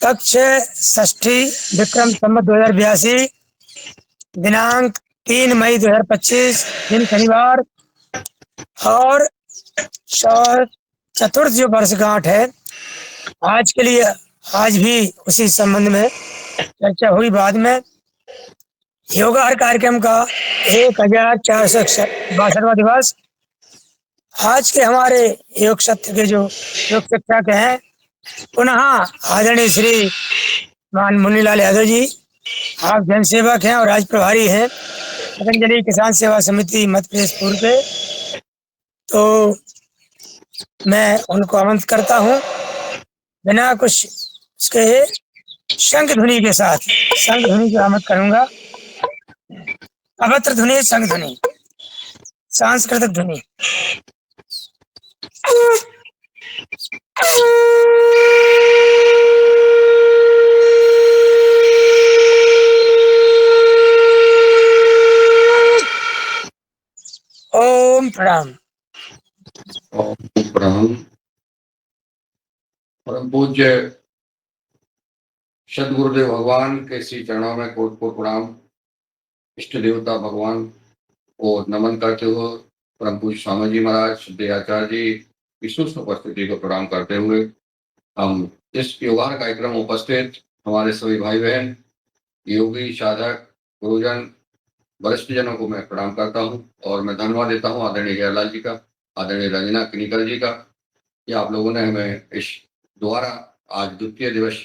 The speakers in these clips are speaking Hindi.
कक्ष षष्ठी विक्रम संवत 2082 दिनांक 3 मई 2025 दिन शनिवार और चतुर्थ जो वर्षगांठ है आज के लिए आज भी उसी संबंध में चर्चा हुई। बाद में योगार कार्यक्रम का 1462वां दिवस। आज के हमारे योग सत्र के जो योग शिक्षक हैं पुनः आदरणीय श्री मान मुन्नीलाल यादव जी, आप जनसेवक हैं और आज प्रभारी हैं पतंजलि किसान सेवा समिति मध्य प्रदेश पूर्व के। तो मैं उनको आमंत्रित करता हूँ बिना कुछ उसके शंख ध्वनि के साथ शंख ध्वनि की आमंत्रित करूंगा। अभद्र ध्वनि, शंख ध्वनि, सांस्कृतिक ध्वनि। ओम प्रणाम। ओम प्रणाम। परम पूज्य सदगुरुदेव भगवान के श्री चरणों में कोट कोट प्रणाम। इष्ट देवता भगवान को नमन करते हुए परम पूज्य स्वामी जी महाराज श्री आचार्य जी की सुस्थ उपस्थिति को प्रणाम करते हुए हम इस योगार कार्यक्रम में उपस्थित हमारे सभी भाई बहन योगी साधक गुरुजन वरिष्ठ जनों को मैं प्रणाम करता हूँ और मैं धन्यवाद देता हूँ आदरणीय हीरालाल जी का, आदरणीय रंजना किनीकर जी का, कि आप लोगों ने हमें इस द्वारा आज द्वितीय दिवस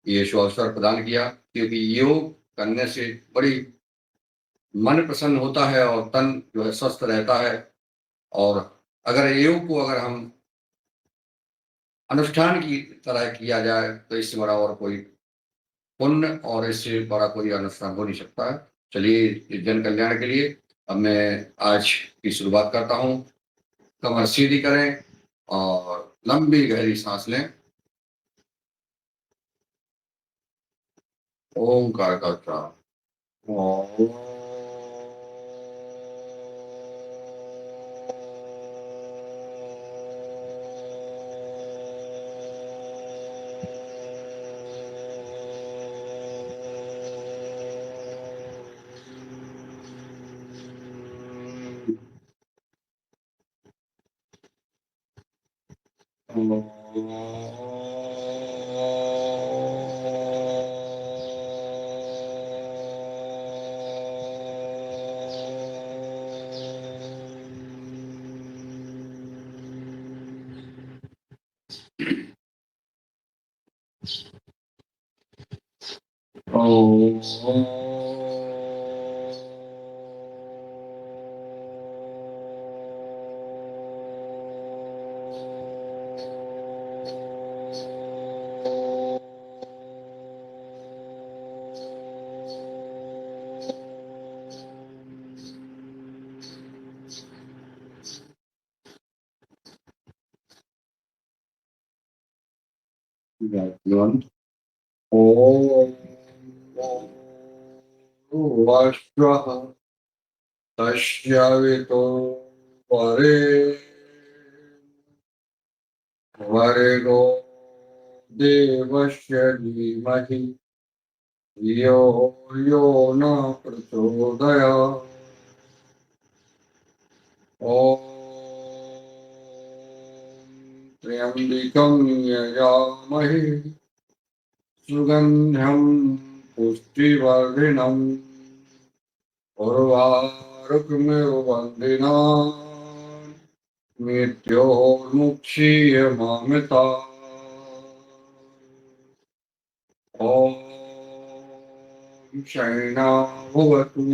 ये अवसर प्रदान किया। क्योंकि योग करने से बड़ी मन प्रसन्न होता है और तन जो है स्वस्थ रहता है। और अगर योग को अगर हम अनुष्ठान की तरह किया जाए तो इससे बड़ा और कोई पुण्य और इससे बड़ा कोई अनुष्ठान हो नहीं सकता है। चलिए इस जन कल्याण के लिए अब मैं आज की शुरुआत करता हूँ। कमर सीधी करें और लंबी गहरी सांस लें। ओंकार का उच्चारण। वश्वः तस्यावितो परे वर्गो देवस्य धीमहि धियो यो न प्रचोदयात्। ॐ त्र्यम्बकं यजामहे सुगन्धं पुष्टिवर्धिनम् उर्वारुकमिव बन्धिनान् मृत्योर्मुक्षीयमामृतात्। ॐ शयना भवतु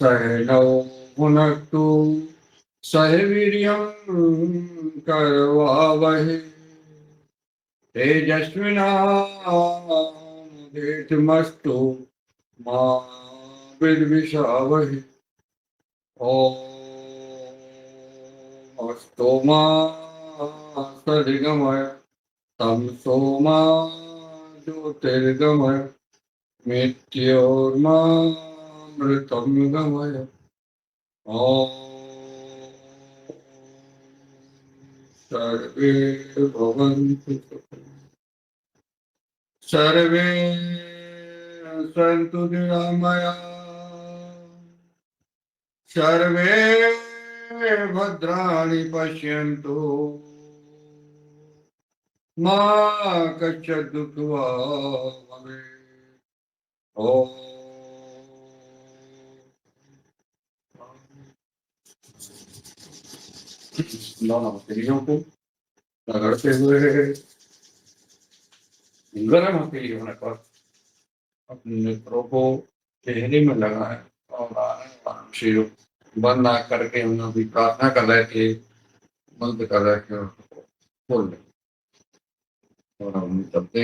सहनौ भुनक्तु सह वीर्यं करवावहै तेजस्विनावधीतमस्तु मा विद्विषावहै। ॐ अस्तु मा सद्गमय तमसो मा ज्योतिर्गमय मृत्योर्मामृतं गमय। ॐ सर्वे भवन्तु सुखिनः। सर्वे सन्तु निरामया सर्वे भद्राणि पश्यन्तु मा कश्चित् दुःखभाग् भवेत्। ओम दोनों हथेलियों को रगड़ते हुए गर्म हथेलियों पर अपने नेत्रों को चेहरे में लगाए और आराम से बंद ना करके हम अभी प्रार्थना कर रहे थे, बंद कर रहे थे, खोल दें और हम चलते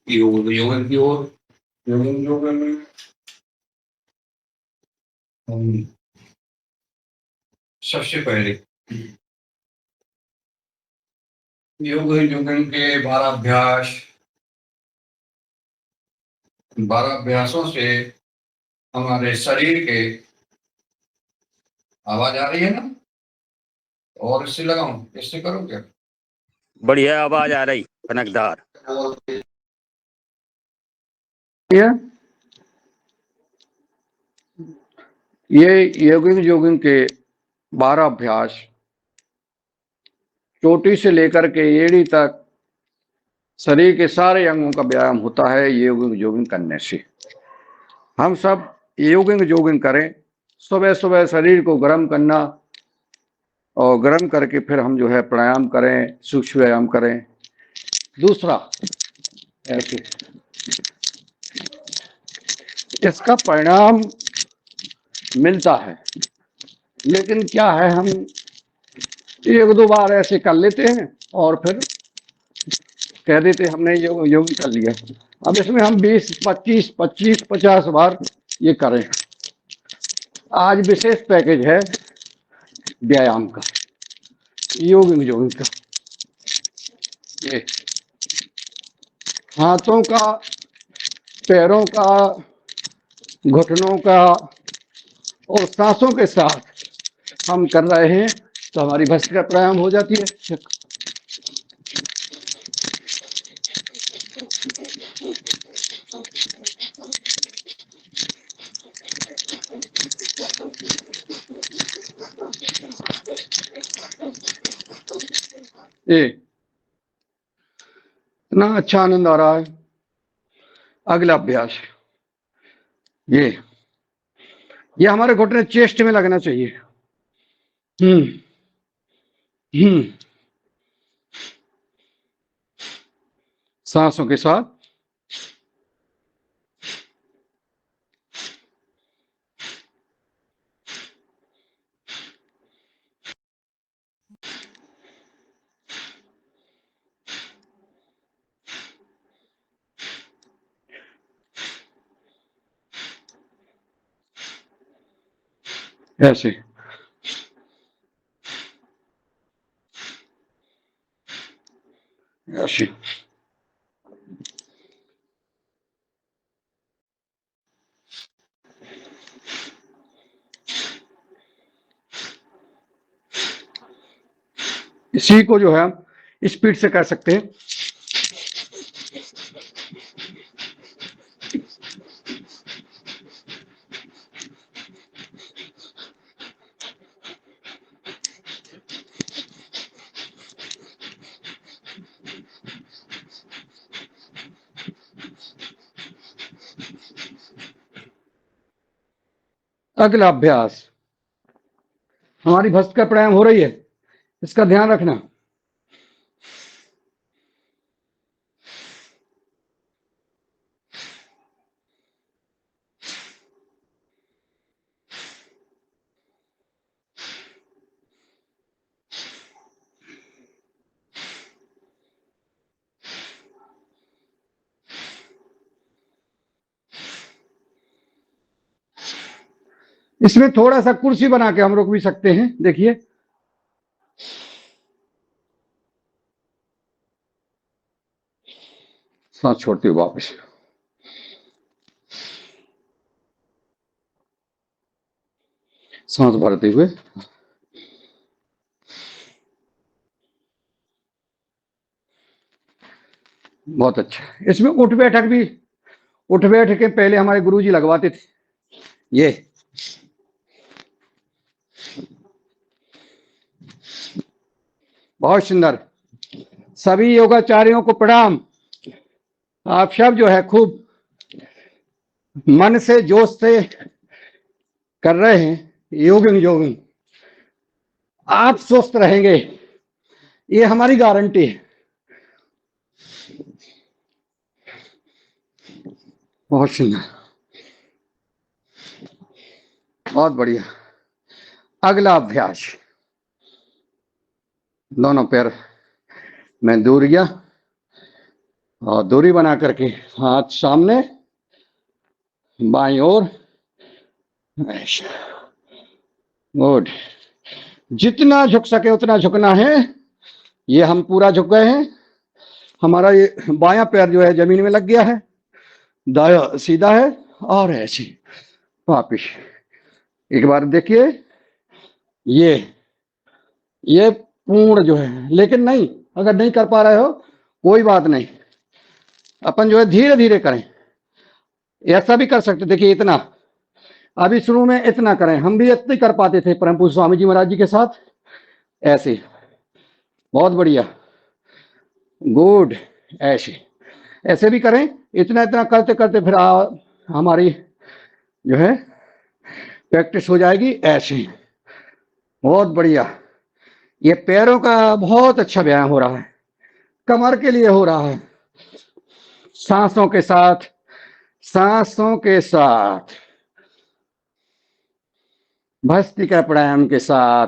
योगन की ओर। योगन में हम सबसे पहले योगन के 12 अभ्यासों से हमारे शरीर के आवाज आ रही है ना, और इससे लगाऊं, इससे करूं क्या? बढ़िया आवाज आ रही कनकदार। ये योगिंग के 12 अभ्यास चोटी से लेकर के एड़ी तक शरीर के सारे अंगों का व्यायाम होता है योगिंग करने से। हम सब योगिंग करें। सुबह सुबह शरीर को गर्म करना और गर्म करके फिर हम जो है प्राणायाम करें, सूक्ष्म व्यायाम करें। दूसरा ऐसे इसका परिणाम मिलता है, लेकिन क्या है हम एक दो बार ऐसे कर लेते हैं और फिर कह देते हमने योग कर लिया। अब इसमें हम 20, 25, 50 बार ये करें। आज विशेष पैकेज है व्यायाम का, योगिंग का। ये हाथों का, पैरों का, घुटनों का और सांसों के साथ हम कर रहे हैं तो हमारी भस्त्रिका प्राणायाम हो जाती है। इतना अच्छा आनंद आ रहा है। अगला अभ्यास ये हमारे घुटने चेस्ट में लगना चाहिए। सांसों के साथ ऐसे ऐसे इसी को जो है स्पीड से कर सकते हैं। अगला अभ्यास, हमारी भस्त्रिका प्राणायाम हो रही है, इसका ध्यान रखना। इसमें थोड़ा सा कुर्सी बना के हम रुक भी सकते हैं। देखिए सांस छोड़ते हुए वापस, सांस भरते हुए, बहुत अच्छा। इसमें उठ बैठक भी, उठ बैठ के पहले हमारे गुरुजी लगवाते थे। ये बहुत सुंदर। सभी योगाचार्यों को प्रणाम। आप सब जो है खूब मन से जोश से कर रहे हैं योगिंग। आप स्वस्थ रहेंगे, ये हमारी गारंटी है। बहुत सुंदर, बहुत बढ़िया। अगला अभ्यास, दोनों पैर में दूरियां और दूरी बना करके हाथ सामने, बाईं ओर। गुड। जितना झुक सके उतना झुकना है। ये हम पूरा झुक गए हैं। हमारा ये बायां पैर जो है जमीन में लग गया है, दाया सीधा है, और ऐसे वापिस। एक बार देखिए, ये पूर्ण जो है, लेकिन नहीं, अगर नहीं कर पा रहे हो कोई बात नहीं, अपन जो है धीरे धीरे करें। ऐसा भी कर सकते, देखिए इतना, अभी शुरू में इतना करें, हम भी इतना ही कर पाते थे परम पूज्य स्वामी जी महाराज जी के साथ, ऐसे। बहुत बढ़िया, गुड। ऐसे भी करें, इतना इतना करते करते फिर हमारी जो है प्रैक्टिस हो जाएगी ऐसे। बहुत बढ़िया। ये पैरों का बहुत अच्छा व्यायाम हो रहा है, कमर के लिए हो रहा है, सांसों के साथ, सांसों के साथ, भस्त्रिका प्राणायाम के साथ।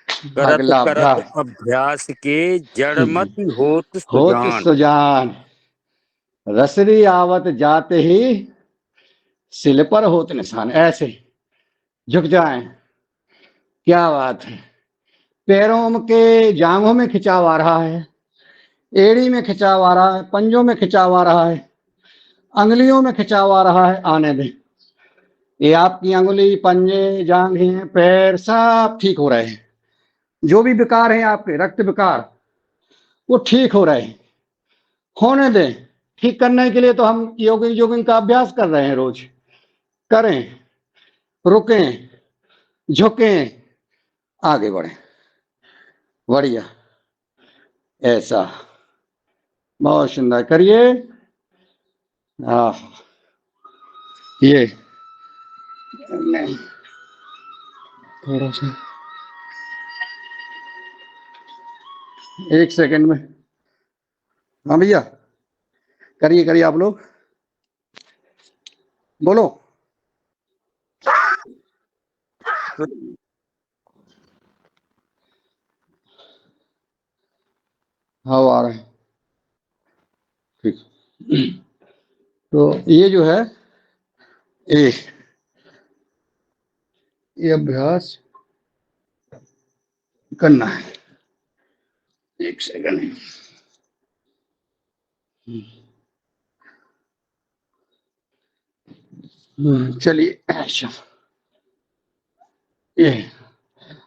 करत अगला करत अभ्यास, अभ्यास के जड़मत होत होत सुजान। सुजान, रसरी आवत जाते ही सिल पर होत निशान। ऐसे झुक जाएं। क्या बात है। पैरों के जांघों में खिंचाव आ रहा है, एड़ी में खिंचाव आ रहा है, पंजों में खिंचाव आ रहा है, अंगुलियों में खिंचाव आ रहा है, आने दें। ये आपकी अंगुली, पंजे, जांघें, पैर सब ठीक हो रहे हैं। जो भी विकार हैं आपके, रक्त विकार, वो ठीक हो रहे हैं, होने दें। ठीक करने के लिए तो हम योगिंग का अभ्यास कर रहे हैं, रोज करें, रुकें, झुकें, आगे बढ़ें। बढ़िया, ऐसा बहुत सुंदर करिए। ये नहीं, थोड़ा सा, एक सेकंड में। हाँ भैया, करिए करिए, आप लोग बोलो। हाँ आ रहे हैं, ठीक। तो ये जो है, ये अभ्यास करना है। एक सेकंड। चलिए, अच्छा, ये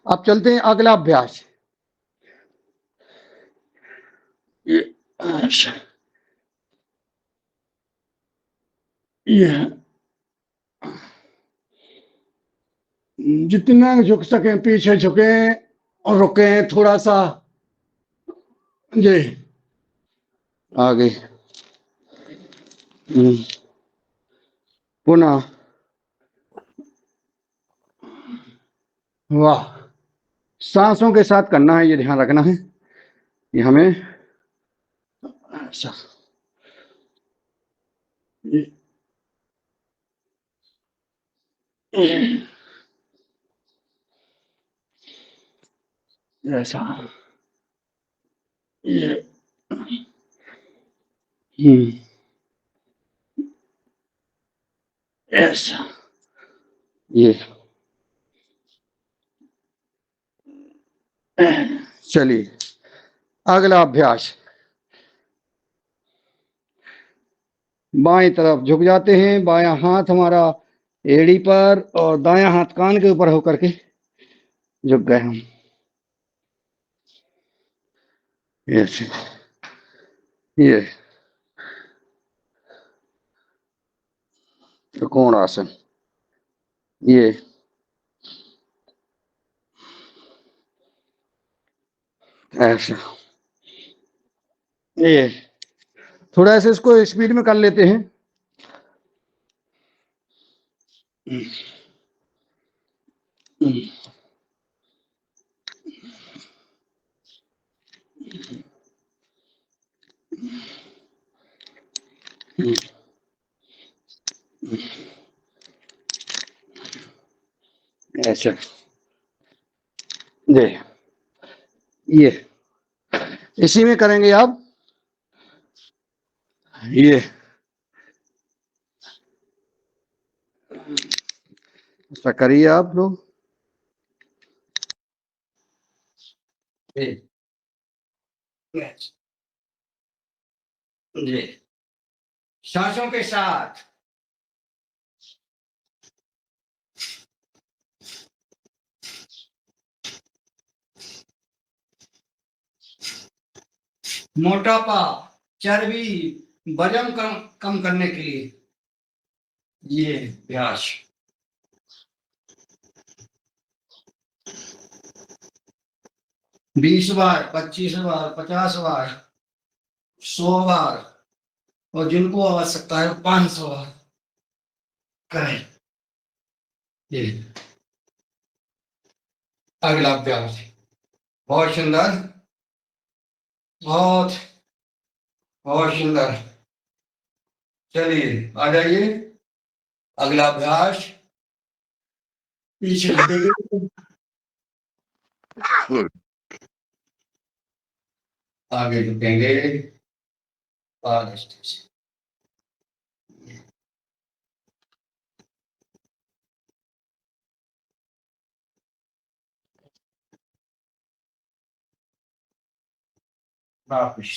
अब चलते हैं अगला अभ्यास। ये अच्छा, ये जितना झुक सके पीछे झुके और रुके थोड़ा सा, जी आगे। पुनः, वाह। सांसों के साथ करना है, ये ध्यान रखना है, ये हमें अच्छा, ऐसा, ये ऐसा, ये। चलिए, अगला अभ्यास। बाएं तरफ झुक जाते हैं, बायां हाथ हमारा एड़ी पर और दायां हाथ कान के ऊपर होकर के झुक गए हम, ऐसे। ये त्रिकोण आसन। ये ऐसा, ये थोड़ा ऐसे इसको स्पीड में कर लेते हैं। ऐसा, ये इसी में करेंगे आप। ये ऐसा करिए आप लोग। जी, सांसों के साथ मोटापा, चर्बी, वजन कम कम करने के लिए ये अभ्यास 20 बार, 25 बार, 50 बार, 100 बार, और जिनको आवश्यकता है 500 बार करें। ये अगला अभ्यास बहुत सुंदर, बहुत बहुत सुंदर। चलिए आ जाइए, अगला अभ्यास। पीछे हटेंगे, आगे झुकेंगे, आगे वापस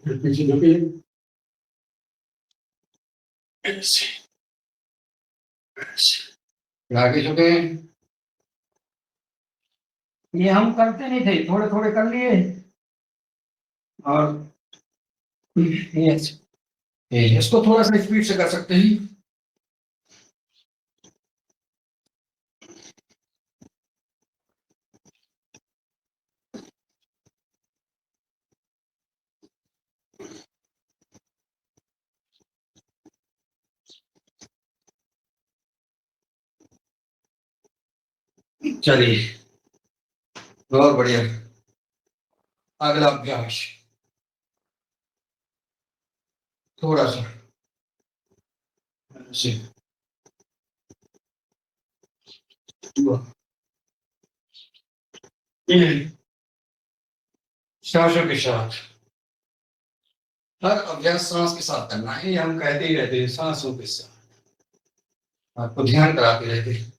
पीछे झुके, ऐसे ऐसे आगे झुके। ये हम करते नहीं थे, थोड़े थोड़े कर लिए, और ये इसको थोड़ा सा स्पीड से कर सकते हैं। चलिए बहुत बढ़िया, अगला अभ्यास थोड़ा सा ऐसे। सांसों के साथ, हर अभ्यास सांस के साथ करना है, ये हम कहते ही रहते हैं सांसों के साथ, आपको ध्यान कराते रहते हैं।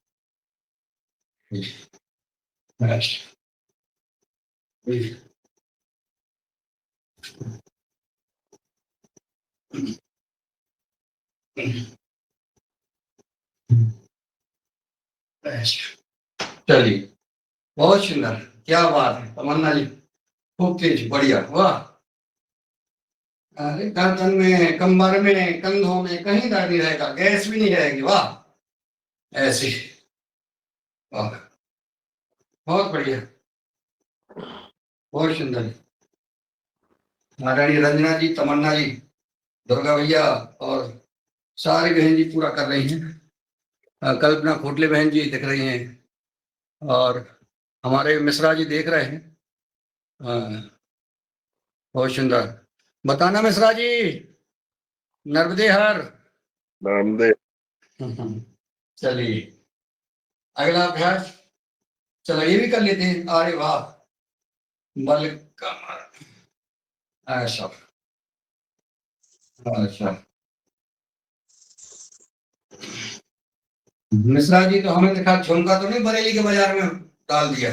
चलिए बहुत सुंदर, क्या बात है तमन्ना जी, खूब तेज, बढ़िया, वाह। अरे गर्दन में, कमर में, कंधों में कहीं दर्द नहीं रहेगा, गैस भी नहीं रहेगी, वाह। ऐसे, वाह, बहुत बढ़िया, बहुत सुंदर। महारानी रंजना जी, तमन्ना जी, दुर्गा भैया और सारे बहन जी पूरा कर रही हैं। कल्पना खोटले बहन जी दिख रही हैं, और हमारे मिश्रा जी देख रहे हैं। बहुत सुंदर, बताना मिश्रा जी, नर्मदे हर। नर्मदे। चलिए अगला अभ्यास, चलो ये भी कर लेते हैं। अरे वाह, बल कमर, ऐसा अच्छा। मिश्रा जी तो हमें दिखा, झुमका तो नहीं बरेली के बाजार में डाल दिया।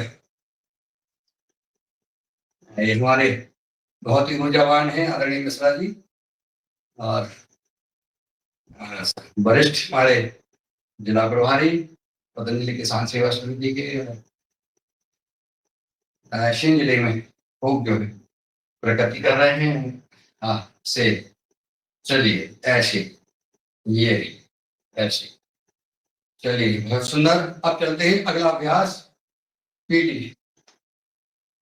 ये हमारे बहुत ही ऊर्जावान हैं आदरणीय मिश्रा जी, और वरिष्ठ हमारे जिला प्रभारी पतंजलि किसान सेवा समिति के रायसेन जिले में खूब जो है प्रगति कर रहे हैं। हाँ से, चलिए ऐसे, ये ऐसे, चलिए बहुत सुंदर। अब चलते हैं अगला अभ्यास, पीटी,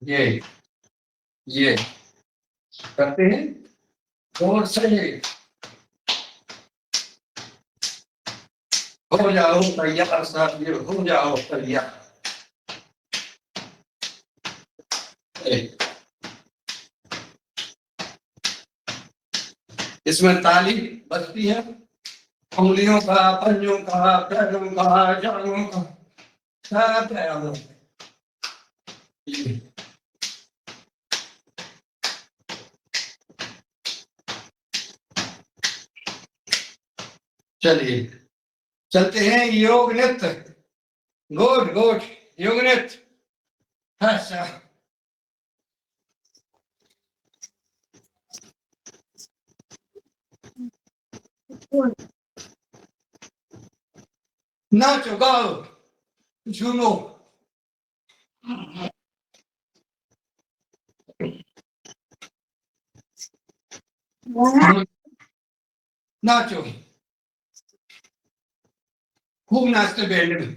ये करते हैं जोर से, हो जाओ तैयार साथियों, हो जाओ तैयार। इसमें ताली बजती है, उंगलियों का, पंजों का, पैरों का, जांघों का, सब है। चलिए चलते हैं योग नृत्य, गुड गुड, योग नृत्य। अच्छा, नाचो गाओ झूमो, नाचो, खूब नाचते बैंड में,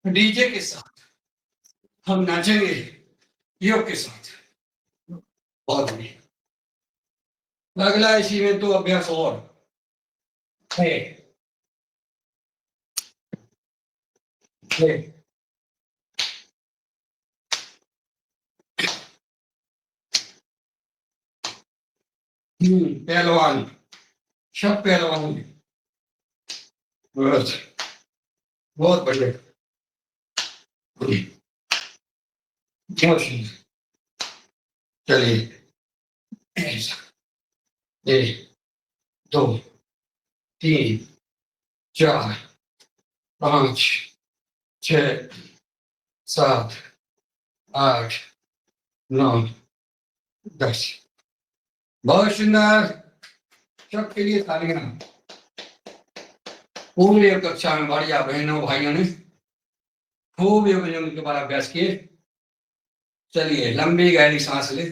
डीजे के साथ हम नाचेंगे योग के साथ। बहुत बढ़िया। अगला इसी में तो अभ्यास और है, है। पहलवान, सब पहलवान, बहुत बहुत बढ़िया, बहुत सुंदर। चलिए ऐसा, 1 2 3 4 5 6 7 8 9 10। बहुत सुंदर, सबके लिए तालियां। पूरी कक्षा में बढ़िया बहनों भाइयों ने खूब योग के बारे अभ्यास किए। चलिए लंबी गहरी सांस ले,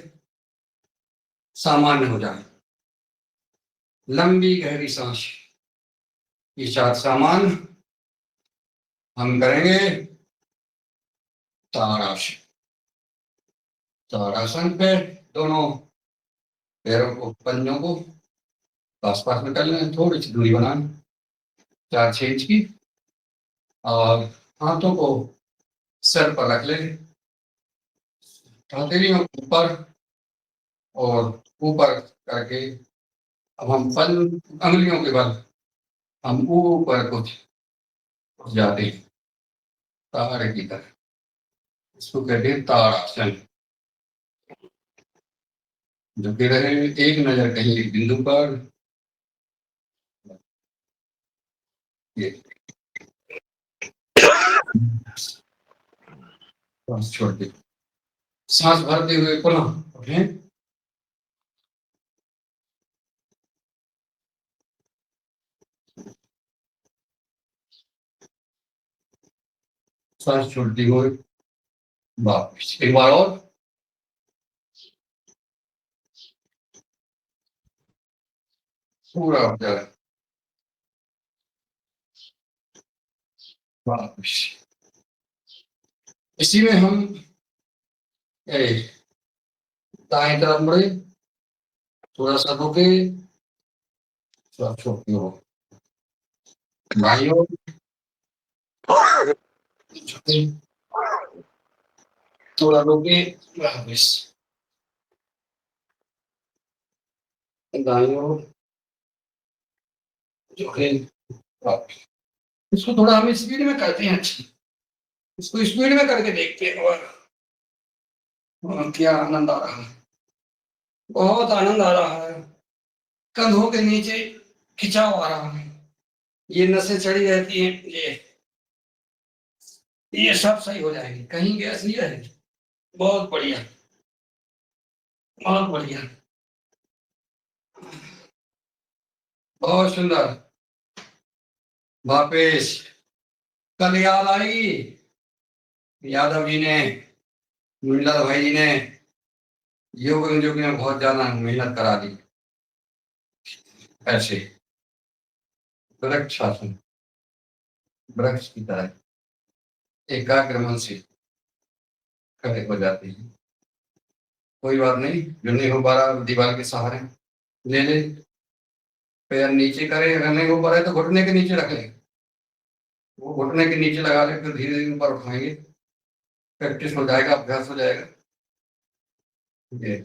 सामान्य हो जाए, लंबी गहरी सांस, ये 4 सामान्य हम करेंगे। ताड़ासन, ताड़ासन पे दोनों पैरों को, पंजों को आसपास में कर लें, थोड़ी सी दूरी बनाएं 4-6 इंच की, और हाथों को सर पर रख लें, हथेलियों ऊपर और ऊपर करके अब हम अंगुलियों के बल हम ऊपर कुछ जाते हैं तारे की तरह, इसको कहते हैं ताड़ासन। झुके रहे, एक नजर कहीं एक बिंदु पर, ये सांस छोड़ दे, सांस भरते हुए पुनः उठें, सांस छोड़ते हुए वापस एक बार और, पूरा हो जाए वापस। इसी में हम दाएं तरफ मुड़े, थोड़ा सा रुके, थोड़ा छोड़ते हो, बाईं ओर झुके, थोड़ा रुके, वापस दाईं ओर झुके, वापस। इसको थोड़ा हम स्पीड में करते हैं, अच्छी इसको स्पीड में करके देखते हैं, और क्या आनंद आ रहा है, बहुत आनंद आ रहा है। कंधों के नीचे खिंचाव आ रहा है, ये नसें चढ़ी रहती हैं, ये सब सही हो जाएगी, कहीं गैस नहीं रहेगी। बहुत बढ़िया, बहुत बढ़िया, बहुत सुंदर। वापिस कल याद आई, यादव जी ने, मुल्ला भाई जी ने योग में बहुत ज्यादा मेहनत करा दी, ऐसे वृक्षासन, वृक्ष की तरह एकाग्र मन से खड़े हो जाते हैं। कोई बात नहीं, जो नहीं हो पा रहा दीवार के सहारे ले ले, पैर नीचे करे, अगर नहीं हो पा रहा है तो घुटने के नीचे रख ले, वो घुटने के नीचे लगा ले, फिर धीरे धीरे ऊपर उठाएंगे, प्रैक्टिस हो जाएगा, अभ्यास हो जाएगा। ये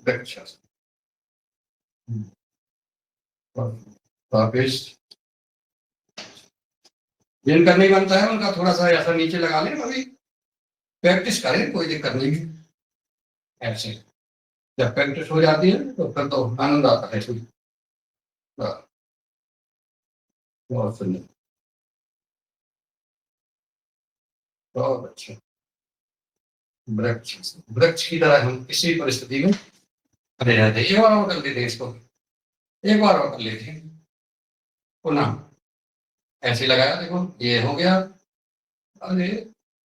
वृक्षासन। वापिस जिनका नहीं बनता है उनका थोड़ा सा ऐसा नीचे लगा लें, अभी प्रैक्टिस करें, कोई दिक्कत नहीं है। ऐसे जब प्रैक्टिस हो जाती है तो फिर तो आनंद आता है। बहुत सुंदर, बहुत अच्छा। वृक्ष, वृक्ष की तरह हम किसी परिस्थिति में खड़े रहते हैं। एक बार और कर लेते हैं इसको, एक बार और कर लेते हैं पुनः। ऐसे लगाया, देखो ये हो गया, अरे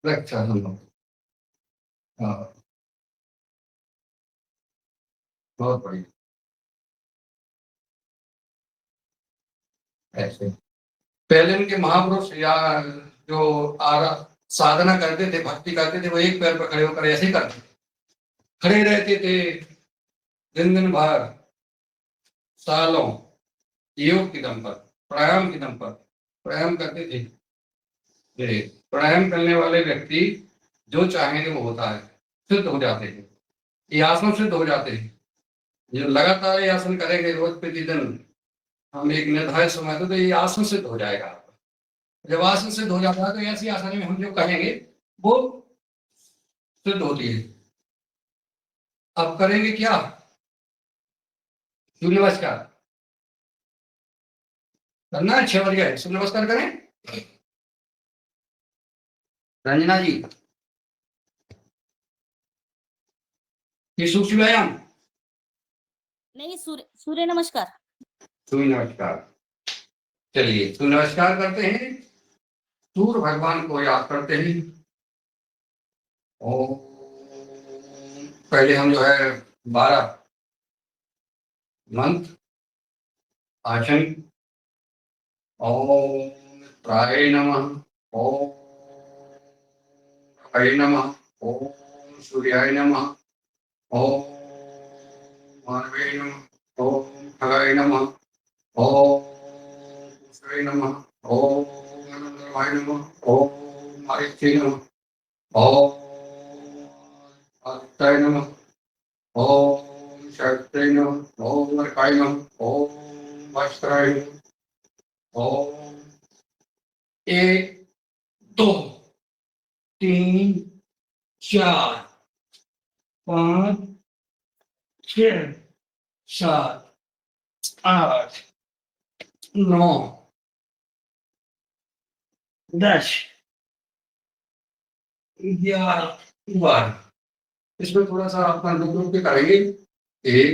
वृक्षासन। हाँ, बहुत बढ़िया। ऐसे पहले उनके महापुरुष या जो साधना करते थे, भक्ति करते थे, वो एक पैर पर खड़े होकर ऐसे ही करते, खड़े रहते थे दिन दिन भर, सालों, योग के दम पर, प्राणायाम के दम पर प्राणायाम करते थे। ये प्राणायाम करने वाले व्यक्ति जो चाहेंगे वो होता है, सिद्ध हो जाते हैं, ये आसन सिद्ध हो जाते हैं। जो लगातार ये आसन करेंगे रोज प्रतिदिन, हम एक निर्धारित समय तो ये आसन सिद्ध हो जाएगा। जब आसन सिद्ध हो जाता है तो ऐसी आसन में हम जो कहेंगे वो सिद्ध होती है। अब करेंगे क्या? सूर्य नमस्कार करना है, 6 बज गए, सूर्य नमस्कार करें। रंजना जी, ये सूक्ष्म व्यायाम नहीं, सूर्य नमस्कार। सूर्य नमस्कार। चलिए सूर्य नमस्कार करते हैं, सूर्य भगवान को याद करते हैं। और पहले हम जो है 12 मंत्र आसन, ओम मित्राय नमः, ओम हरे नमः, ओम सूर्याय नमः, ओम मानवे नमः, ओम खगाय नमः, ओम पुष्पाय नमः, ओम आनंदमय नमः, ओम आदित्याय नमः, ओम आदित्याय नमः, ओम शक्ताय नमः, ओम अर्काय नमः, ओम भास्कराय नमः, ओम 1 2 3 4 5 6 7 8 9 10 11 12। इसमें थोड़ा सा अपना रुक के करेंगे। 1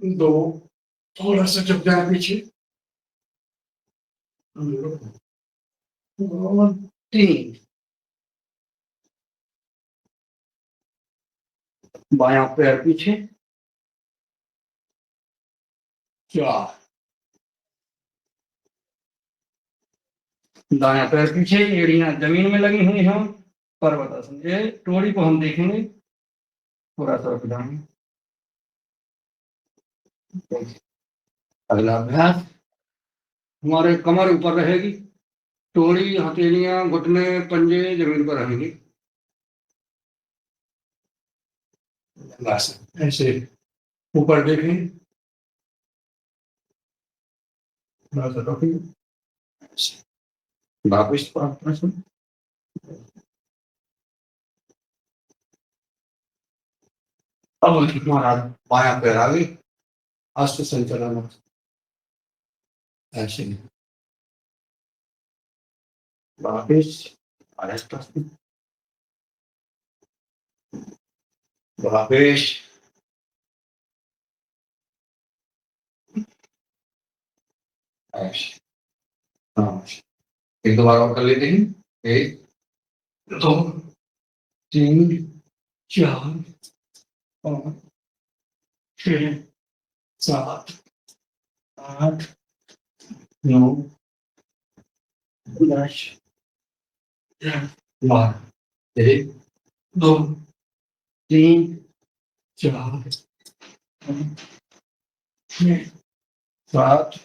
2 थोड़ा सा झुक जाए पीछे, 2 3 बायां पैर पीछे, 4 दायां पैर पीछे, एड़ियां जमीन में लगी हुई हैं। पर्वतासन, ये टोड़ी को हम देखेंगे थोड़ा सा रुक जाएंगे। अगला अभ्यास, हमारे कमर ऊपर रहेगी, टोड़ी, हथेलियां, घुटने, पंजे जमीन पर रहेंगे। बस ऐसे ऊपर देखें, वापिस अब हमारा बायां पैर आगे, हस्त संचलन ऐसे वापिस, वापिस, ऐसे। हाँ, एक दो बार और कर लेते हैं। 1 2 3 4 5 6 7 8 9 10 12 1 2 3 4 5 7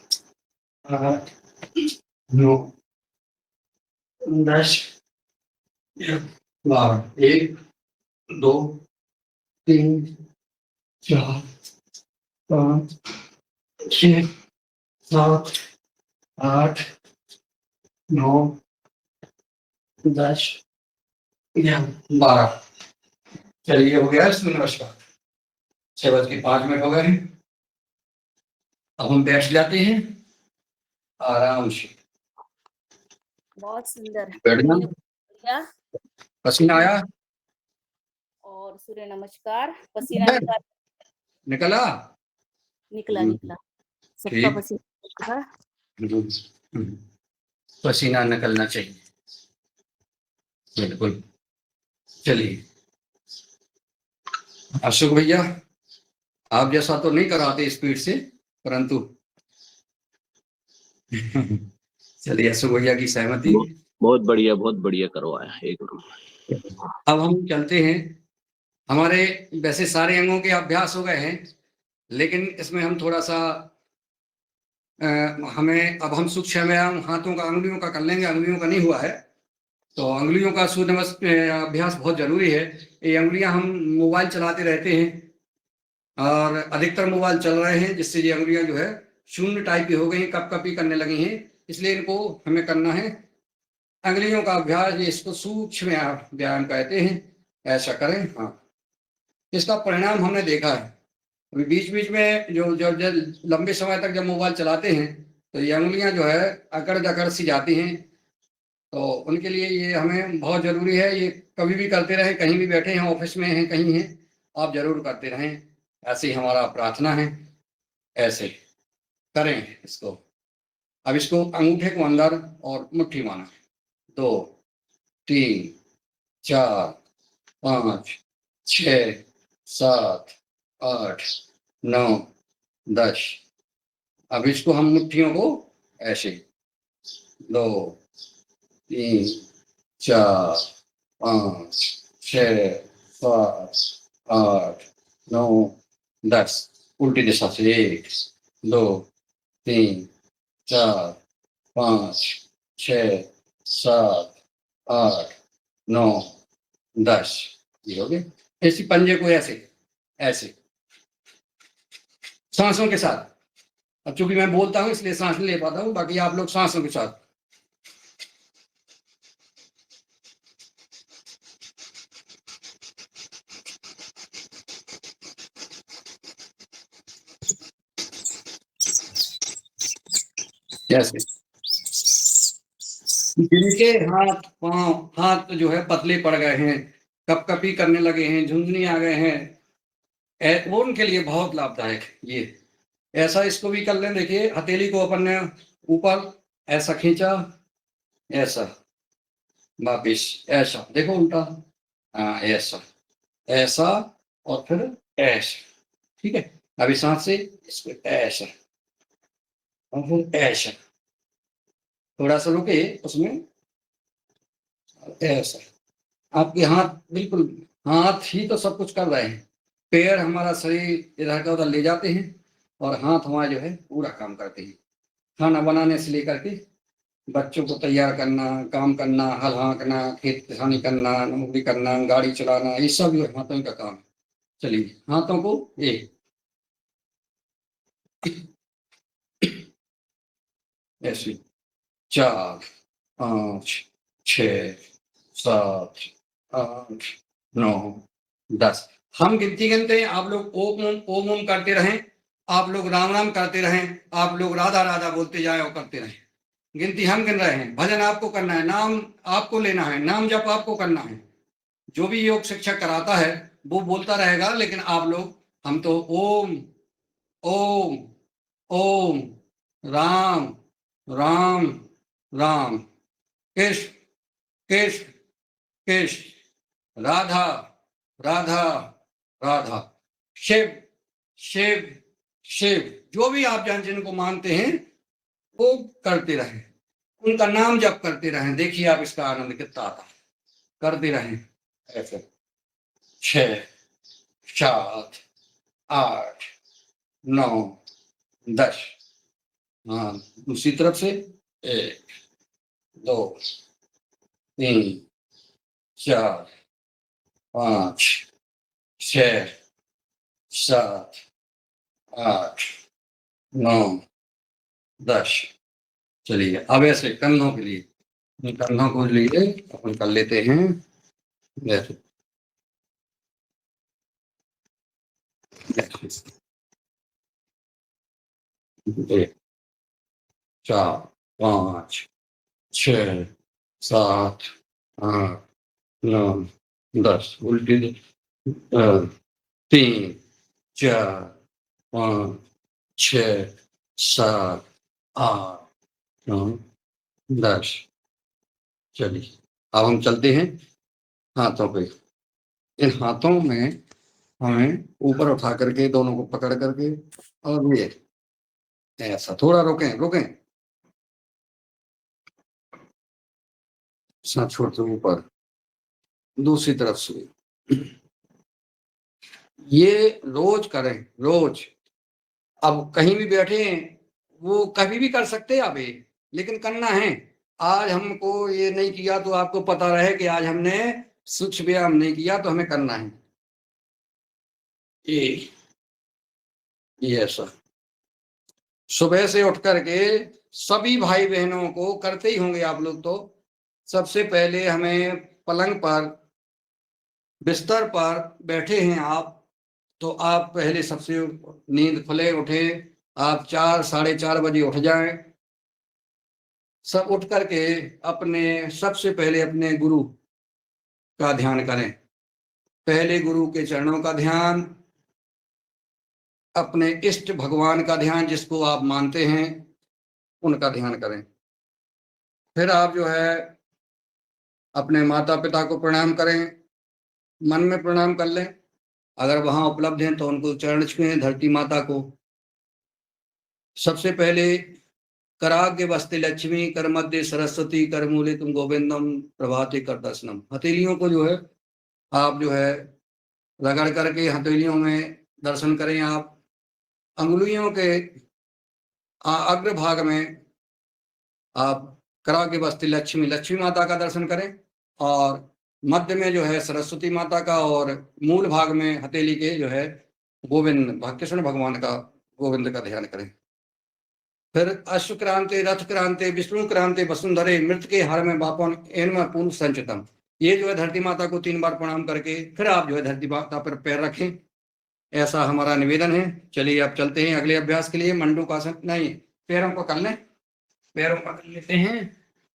8 9 10 12 1 2 3 4 5 6 7 8 9 10 12 चलिए हो गया इसमें नमस्कार 6:05 हो गए हैं। अब हम बैठ जाते हैं आराम से बहुत सुंदर बैठना बढ़िया। पसीना आया और सूर्य नमस्कार। पसीना निकाल निकला निकला निकला सबका ठीक। पसीना निकला। पसीना निकलना चाहिए बिल्कुल। चलिए अशोक भैया आप जैसा तो नहीं कराते स्पीड से परंतु चलिए अशोक भैया की सहमति। बहुत बढ़िया करवाया एक नंबर। अब हम चलते हैं हमारे वैसे सारे अंगों के अभ्यास हो गए हैं लेकिन इसमें हम थोड़ा सा हमें अब हम सूक्ष्म व्यायाम हाथों का अंगुलियों का कर लेंगे। अंगुलियों का नहीं हुआ है तो अंगुलियों का सूर्य नमस्कार अभ्यास बहुत जरूरी है। ये अंगुलियां हम मोबाइल चलाते रहते हैं और अधिकतर मोबाइल चल रहे हैं जिससे ये अंगुलियां जो है शून्य टाइप की हो गई कप कपी करने लगी हैं। इसलिए इनको हमें करना है अंगुलियों का अभ्यास। इसको सूक्ष्म व्यायाम कहते हैं। ऐसा करें। हाँ इसका परिणाम हमने देखा है अभी बीच बीच में जो लंबे समय तक जब मोबाइल चलाते हैं तो ये अंगुलियां जो है अकड़ जकड़ सी जाती हैं तो उनके लिए ये हमें बहुत जरूरी है। ये कभी भी करते रहें कहीं भी बैठे हैं ऑफिस में हैं कहीं हैं आप जरूर करते रहें। ऐसे ही हमारा प्रार्थना है ऐसे करें इसको। अब इसको अंगूठे को अंदर और मुट्ठी माना 2 3 4 5 6 7 8 9 10। अब इसको हम मुट्ठियों को ऐसे 2 3 4 5 6 7 8 9 10 उल्टी दिशा से 1 2 3 4 5 6 7 8 9 10। ये हो गए। ऐसी पंजे को ऐसे ऐसे सांसों के साथ। अब चूंकि मैं बोलता हूं इसलिए सांस नहीं ले पाता हूं बाकी आप लोग सांसों के साथ। जैसे जिनके हाथ पांव हाथ जो है पतले पड़ गए हैं कपकपी करने लगे हैं झुंझुनी आ गए हैं वो उनके लिए बहुत लाभदायक है। ये ऐसा इसको भी कर लें। देखिए हथेली को अपन ने ऊपर ऐसा खींचा ऐसा वापिस ऐसा देखो उल्टा हाँ ऐसा ऐसा और फिर ऐसा। ठीक है अभी सांस से इसको ऐसा और फिर ऐसा थोड़ा सा रुके उसमें ऐसा। आपके हाथ बिल्कुल हाथ ही तो सब कुछ कर रहे हैं। पैर हमारा शरीर इधर का उधर ले जाते हैं और हाथ हमारा जो है पूरा काम करते हैं। खाना बनाने से लेकर के बच्चों को तैयार करना काम करना हल हाँकना खेत किसानी करना नौकरी करना गाड़ी चलाना ये सब जो हाथों का काम है। चलिए हाथों को ऐसे 4 5 6 7 8 9 10। हम गिनती गिनते हैं आप लोग ओम ओम ओम करते रहें आप लोग राम राम करते रहें आप लोग राधा राधा बोलते जाए और करते रहें। गिनती हम गिन रहे हैं। भजन आपको करना है नाम आपको लेना है नाम जप आपको करना है। जो भी योग शिक्षक कराता है वो बोलता रहेगा लेकिन आप लोग हम तो ओम ओम ओम राम राम राम कृष्ण कृष्ण कृष्ण राधा राधा राधा शिव शिव शिव, जो भी आप जन जिनको मानते हैं वो करते रहें, उनका नाम जप करते रहें। देखिए आप इसका आनंद कितना आता है, करते रहें ऐसे। 6 7 8 9 10। हाँ, दूसरी तरफ से 1 2 3 4 5 6 7 8 9 10। चलिए अब ऐसे कंधों के लिए, इन कंधों को लिए अपन कर लेते हैं ऐसे। 1 4 5 6 7 8 9 10। उल्टी 3 4 5 6 7 8 9 10। चलिए अब हम चलते हैं हाथों पे। इन हाथों में हमें ऊपर उठा करके दोनों को पकड़ करके, और ये ऐसा थोड़ा रोकें रोकें, सांस छोड़ते ऊपर, दूसरी तरफ से। ये रोज करें, रोज। अब कहीं भी बैठे हैं, वो कभी भी कर सकते हैं आप ये, लेकिन करना है। आज हमको ये नहीं किया तो आपको पता रहे कि आज हमने सूक्ष्म व्यायाम नहीं किया, तो हमें करना है ये ऐसा। सुबह से उठ करके सभी भाई बहनों को करते ही होंगे आप लोग। तो सबसे पहले हमें पलंग पर, बिस्तर पर बैठे हैं आप, तो आप पहले सबसे नींद खुले उठे, आप 4 साढ़े 4 बजे उठ जाएं। सब उठ करके अपने सबसे पहले अपने गुरु का ध्यान करें। पहले गुरु के चरणों का ध्यान, अपने इष्ट भगवान का ध्यान, जिसको आप मानते हैं उनका ध्यान करें। फिर आप जो है अपने माता पिता को प्रणाम करें, मन में प्रणाम कर लें। अगर वहां उपलब्ध हैं तो उनको चरण छुएं, धरती माता को। सबसे पहले कराग्य वस्ते लक्ष्मी, कर मध्य सरस्वती, कर मूले तुम गोविंदम, प्रभाते कर दर्शनम। हथेलियों को जो है आप जो है रगड़ करके हथेलियों में दर्शन करें। आप अंगुलियों के अग्रभाग में आप कराग्य वस्ते लक्ष्मी, लक्ष्मी माता का दर्शन करें, और मध्य में जो है सरस्वती माता का, और मूल भाग में हथेली के जो है गोविंद कृष्ण भगवान का, गोविंद का ध्यान करें। फिर अश्व क्रांति, रथ क्रांति, विष्णु क्रांति, वसुंधरे, मृत के हर में बापन एन पूर्ण संचितम। ये जो है धरती माता को 3 बार प्रणाम करके फिर आप जो है धरती माता पर पैर रखें, ऐसा हमारा निवेदन है। चलिए अब चलते हैं अगले अभ्यास के लिए। मंडूकासन, नहीं, पैरों को कर लें, पैरों को कर लेते हैं।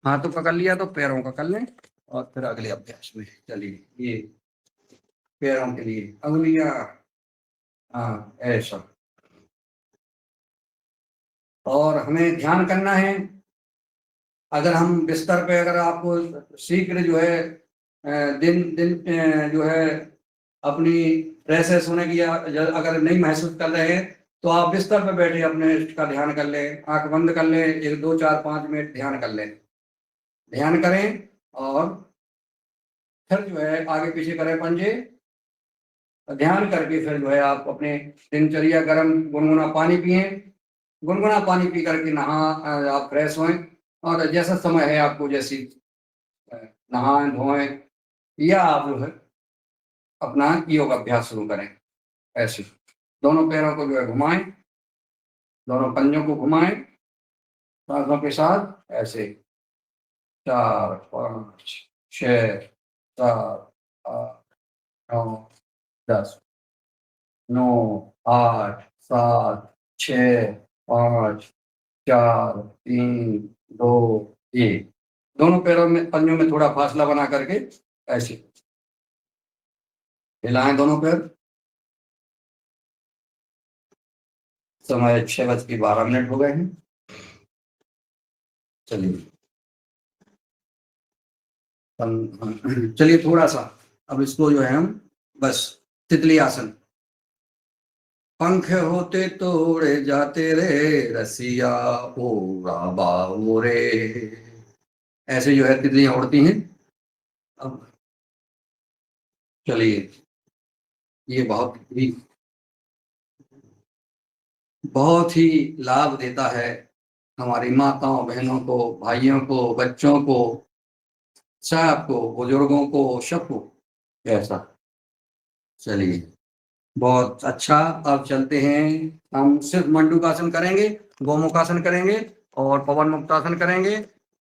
हाथों को कर लिया तो पैरों का कर लें, और फिर अगले अभ्यास में चलिए। ये पैरों के लिए अंगुलियां, हाँ ऐसा। और हमें ध्यान करना है, अगर हम बिस्तर पे, अगर आपको शीघ्र जो है दिन दिन जो है अपनी फ्रेश होने की अगर नहीं महसूस कर रहे हैं, तो आप बिस्तर पे बैठे अपने इष्ट का ध्यान कर लें, आंख बंद कर लें, 1 2 4 5 मिनट ध्यान कर लें, ध्यान करें। और फिर जो है आगे पीछे करें पंजे, ध्यान करके फिर जो है आप अपने दिनचर्या, गर्म गुनगुना पानी पिए, गुनगुना पानी पी करके नहा आप फ्रेश होएं, और जैसा समय है आपको, जैसी नहाएं धोएं, या आप जो है अपना योग अभ्यास शुरू करें। ऐसे दोनों पैरों को जो है घुमाएं, दोनों पंजों को घुमाएं सांसों के साथ, ऐसे 4 5 6 7 8 9 10 9 8 7 6 5 4 3 2 1। दोनों पैरों में, पंजों में थोड़ा फासला बना करके ऐसे हिलाएं दोनों पैर। समय 6:12 हो गए हैं। चलिए चलिए थोड़ा सा अब इसको जो है हम बस तितली आसन, पंख होते तो उड़े जाते रे रसिया ओरा बाऊ रे। ऐसे जो है तितलियां उड़ती हैं। अब चलिए, ये बहुत ही लाभ देता है हमारी माताओं बहनों को, भाइयों को, बच्चों को, सबको, बुजुर्गों को, सबको। ऐसा, चलिए बहुत अच्छा। अब चलते हैं, हम सिर्फ मंडूकासन करेंगे, गोमुखासन करेंगे और पवन मुक्तासन करेंगे।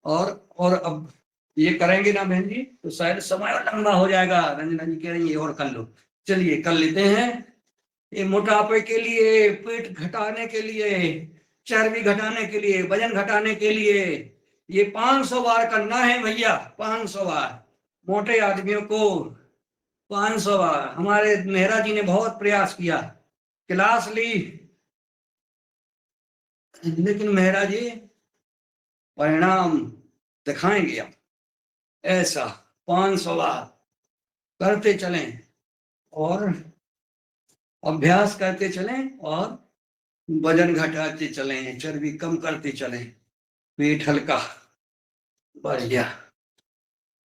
और अब ये करेंगे ना बहन जी, तो शायद समय लंबा हो जाएगा। रंजना जी कह रही है और कर लो। चलिए कर लेते हैं। ये मोटापे के लिए, पेट घटाने के लिए, चर्बी घटाने के लिए, वजन घटाने के लिए ये 500 बार करना है भैया। 500 बार मोटे आदमियों को 500 बार। हमारे मेहरा जी ने बहुत प्रयास किया, क्लास ली, लेकिन मेहरा जी परिणाम दिखाएंगे अब। ऐसा 500 बार करते चलें और अभ्यास करते चलें और वजन घटाते चलें, चर्बी कम करते चलें, पेट हल्का, बढ़िया,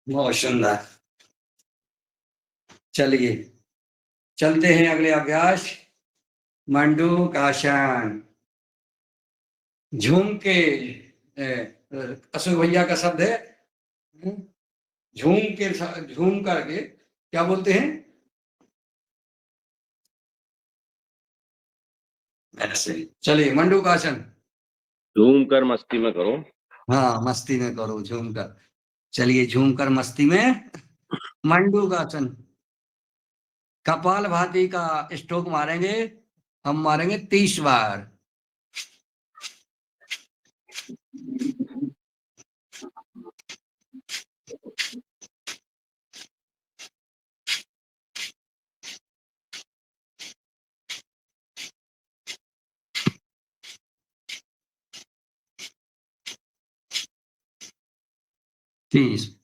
बहुत सुंदर। चलिए चलते हैं अगले अभ्यास, मंडूकासन। झूम के, अशोक भैया का शब्द है, झूम करके क्या बोलते हैं ऐसे। चलिए मंडूकासन। झूम कर मस्ती में करो। हाँ मस्ती में करो, झूम कर। चलिए झूम कर मस्ती में मंडूकासन। कपाल भाती का स्ट्रोक मारेंगे, हम मारेंगे 30 बार।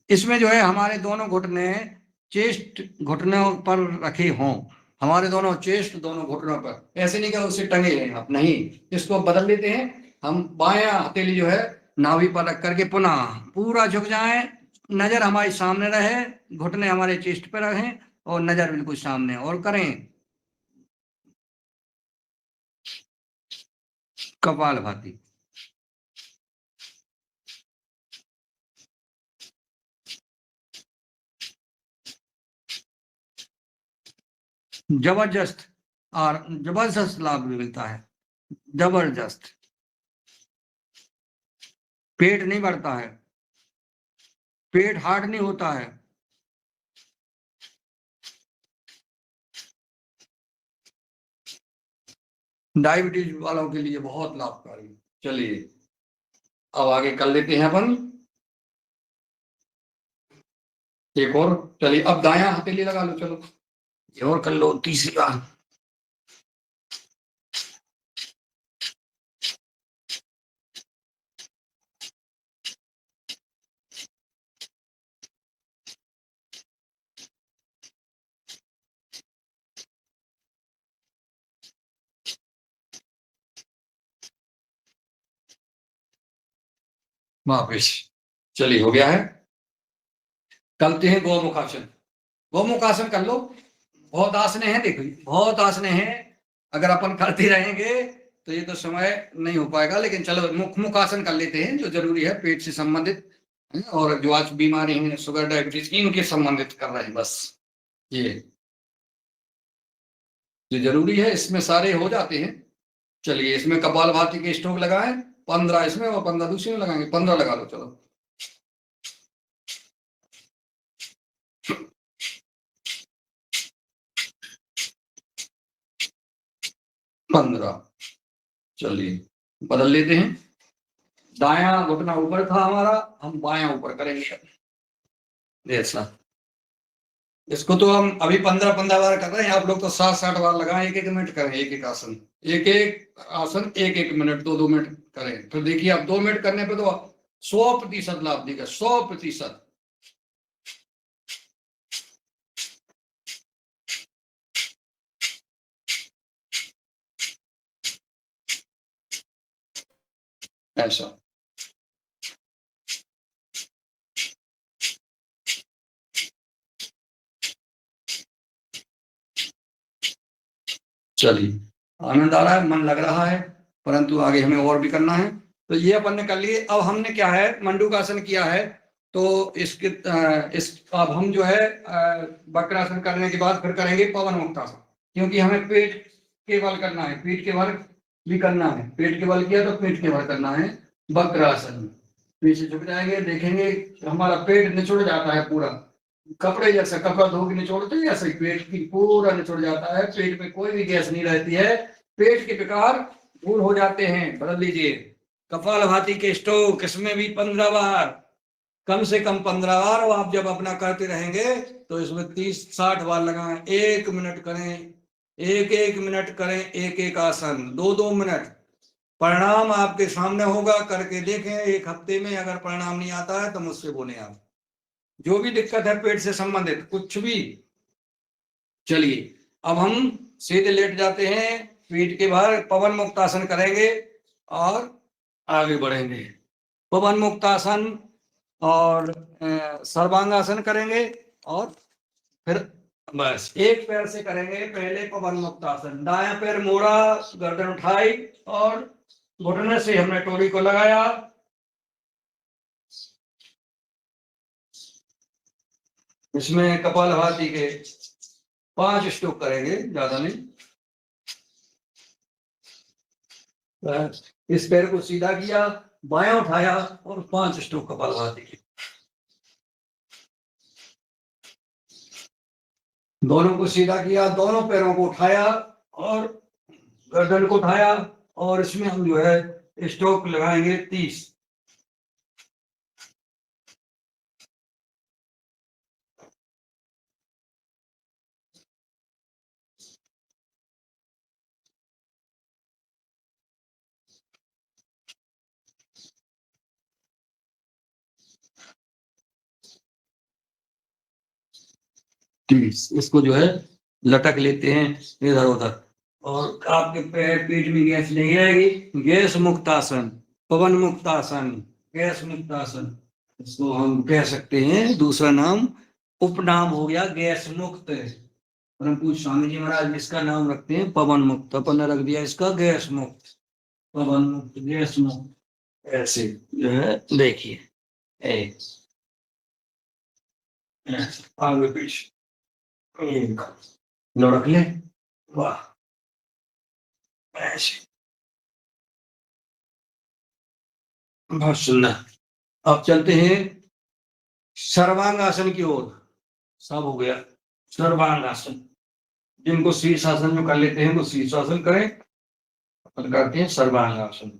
इसमें जो है हमारे दोनों घुटने चेस्ट घुटनों पर रखे हों, हमारे दोनों चेस्ट दोनों घुटनों पर, ऐसे नहीं कि उससे टंगे हैं आप, नहीं। इसको बदल लेते हैं हम। बायां हथेली जो है नाभि पर रख करके पुनः पूरा झुक जाए, नजर हमारे सामने रहे, घुटने हमारे चेस्ट पर रहें और नजर बिल्कुल सामने, और करें कपाल भाती। जबरदस्त, और जबरदस्त लाभ भी मिलता है, जबरदस्त। पेट नहीं बढ़ता है, पेट हार्ड नहीं होता है। डायबिटीज वालों के लिए बहुत लाभकारी। चलिए अब आगे कर लेते हैं अपन एक और। चलिए अब दायां हथेली लगा लो, चलो ये और कर लो, तीसरी बार। वापिस। चलिए हो गया है। करते हैं गोमुखासन। गोमुखासन कर लो। बहुत आसने हैं, देखो बहुत आसने हैं। अगर अपन करते रहेंगे तो ये तो समय नहीं हो पाएगा, लेकिन चलो मुखासन कर लेते हैं, जो जरूरी है पेट से संबंधित और जो आज बीमारी है शुगर डायबिटीज इनके संबंधित कर रहे हैं बस। ये जो जरूरी है इसमें सारे हो जाते हैं। चलिए इसमें कपालभाति के स्ट्रोक लगाएं, 15 इसमें और 15 दूसरे में लगाएंगे। 15 लगा लो, चलो 15। चलिए बदल लेते हैं। दायां घुटना ऊपर था हमारा, हम बायां ऊपर करेंगे ऐसा। इसको तो हम अभी 15-15 बार कर रहे हैं, आप लोग तो 60-60 बार लगाएं। 1-1 मिनट करें, एक एक आसन, एक आसन 1-1 मिनट, 2-2 मिनट करें। तो देखिए आप 2 मिनट करने पे तो 100% लाभ देगा, 100%। ऐसा। चलिए, आनंद आ रहा है, मन लग रहा है, परंतु आगे हमें और भी करना है। तो ये अपन ने कर लिए। अब हमने क्या है, मंडूकासन किया है, तो अब हम जो है वक्रासन करने के बाद फिर करेंगे पवन मुक्तासन, क्योंकि हमें पेट के बल करना है, पीठ के बल भी करना है। पेट के बल किया तो पीठ के बल करना है वक्रासन में। पीछे झुक जाएंगे, देखेंगे हमारा पेट निचुड़ जाता है पूरा, कपड़े जैसा, कपड़ा धो के निचोड़ते हैं ऐसे ही पेट की पूरा निचोड़ जाता है। पेट में कोई भी गैस नहीं रहती है, पेट के विकार दूर हो जाते हैं। बदल लीजिए, कपालभाति के स्ट्रोक इसमें भी 15 बार, कम से कम 15 बार आप जब अपना करते रहेंगे तो इसमें 30-60 बार लगाएं। 1 मिनट करें, 1 मिनट करें, एक आसन, 2 मिनट। परिणाम आपके सामने होगा, करके देखें। 1 हफ्ते में अगर परिणाम नहीं आता है तो मुझसे बोले आप, जो भी दिक्कत है पेट से संबंधित कुछ भी। चलिए, अब हम सीधे लेट जाते हैं, पीठ के बाहर पवन मुक्तासन करेंगे और आगे बढ़ेंगे। पवन मुक्तासन और सर्वांगासन करेंगे और फिर बस एक पैर से करेंगे। पहले पवन मुक्तासन, दायां पैर मोड़ा, गर्दन उठाई और घुटने से हमने टोरी को लगाया। इसमें कपालभाति के 5 स्ट्रोक करेंगे, ज्यादा नहीं। इस पैर को सीधा किया, बायां उठाया और 5 स्ट्रोक कपालभाति के। दोनों को सीधा किया, दोनों पैरों को उठाया और गर्दन को उठाया, और इसमें हम जो है स्ट्रोक लगाएंगे 30। इसको जो है लटक लेते हैं इधर उधर, और आपके पैर पीठ में गैस नहीं आएगी। गैस मुक्तासन, पवन मुक्तासन, गैस मुक्तासन, इसको हम कह सकते हैं, दूसरा नाम उपनाम हो गया गैस मुक्त। परम पूज्य स्वामी जी महाराज इसका नाम रखते हैं पवन मुक्त, अपन ने रख दिया इसका गैस मुक्त, पवन मुक्त, गैस मुक्त। ऐसे जो है देखिए, आगे पीछे लुढ़क ले, वाह, ऐसे बहुत सुंदर। अब चलते हैं सर्वांगासन की ओर। सब हो गया सर्वांगासन। जिनको शीर्षासन में कर लेते हैं वो शीर्षासन करें, अपन करते हैं सर्वांगासन।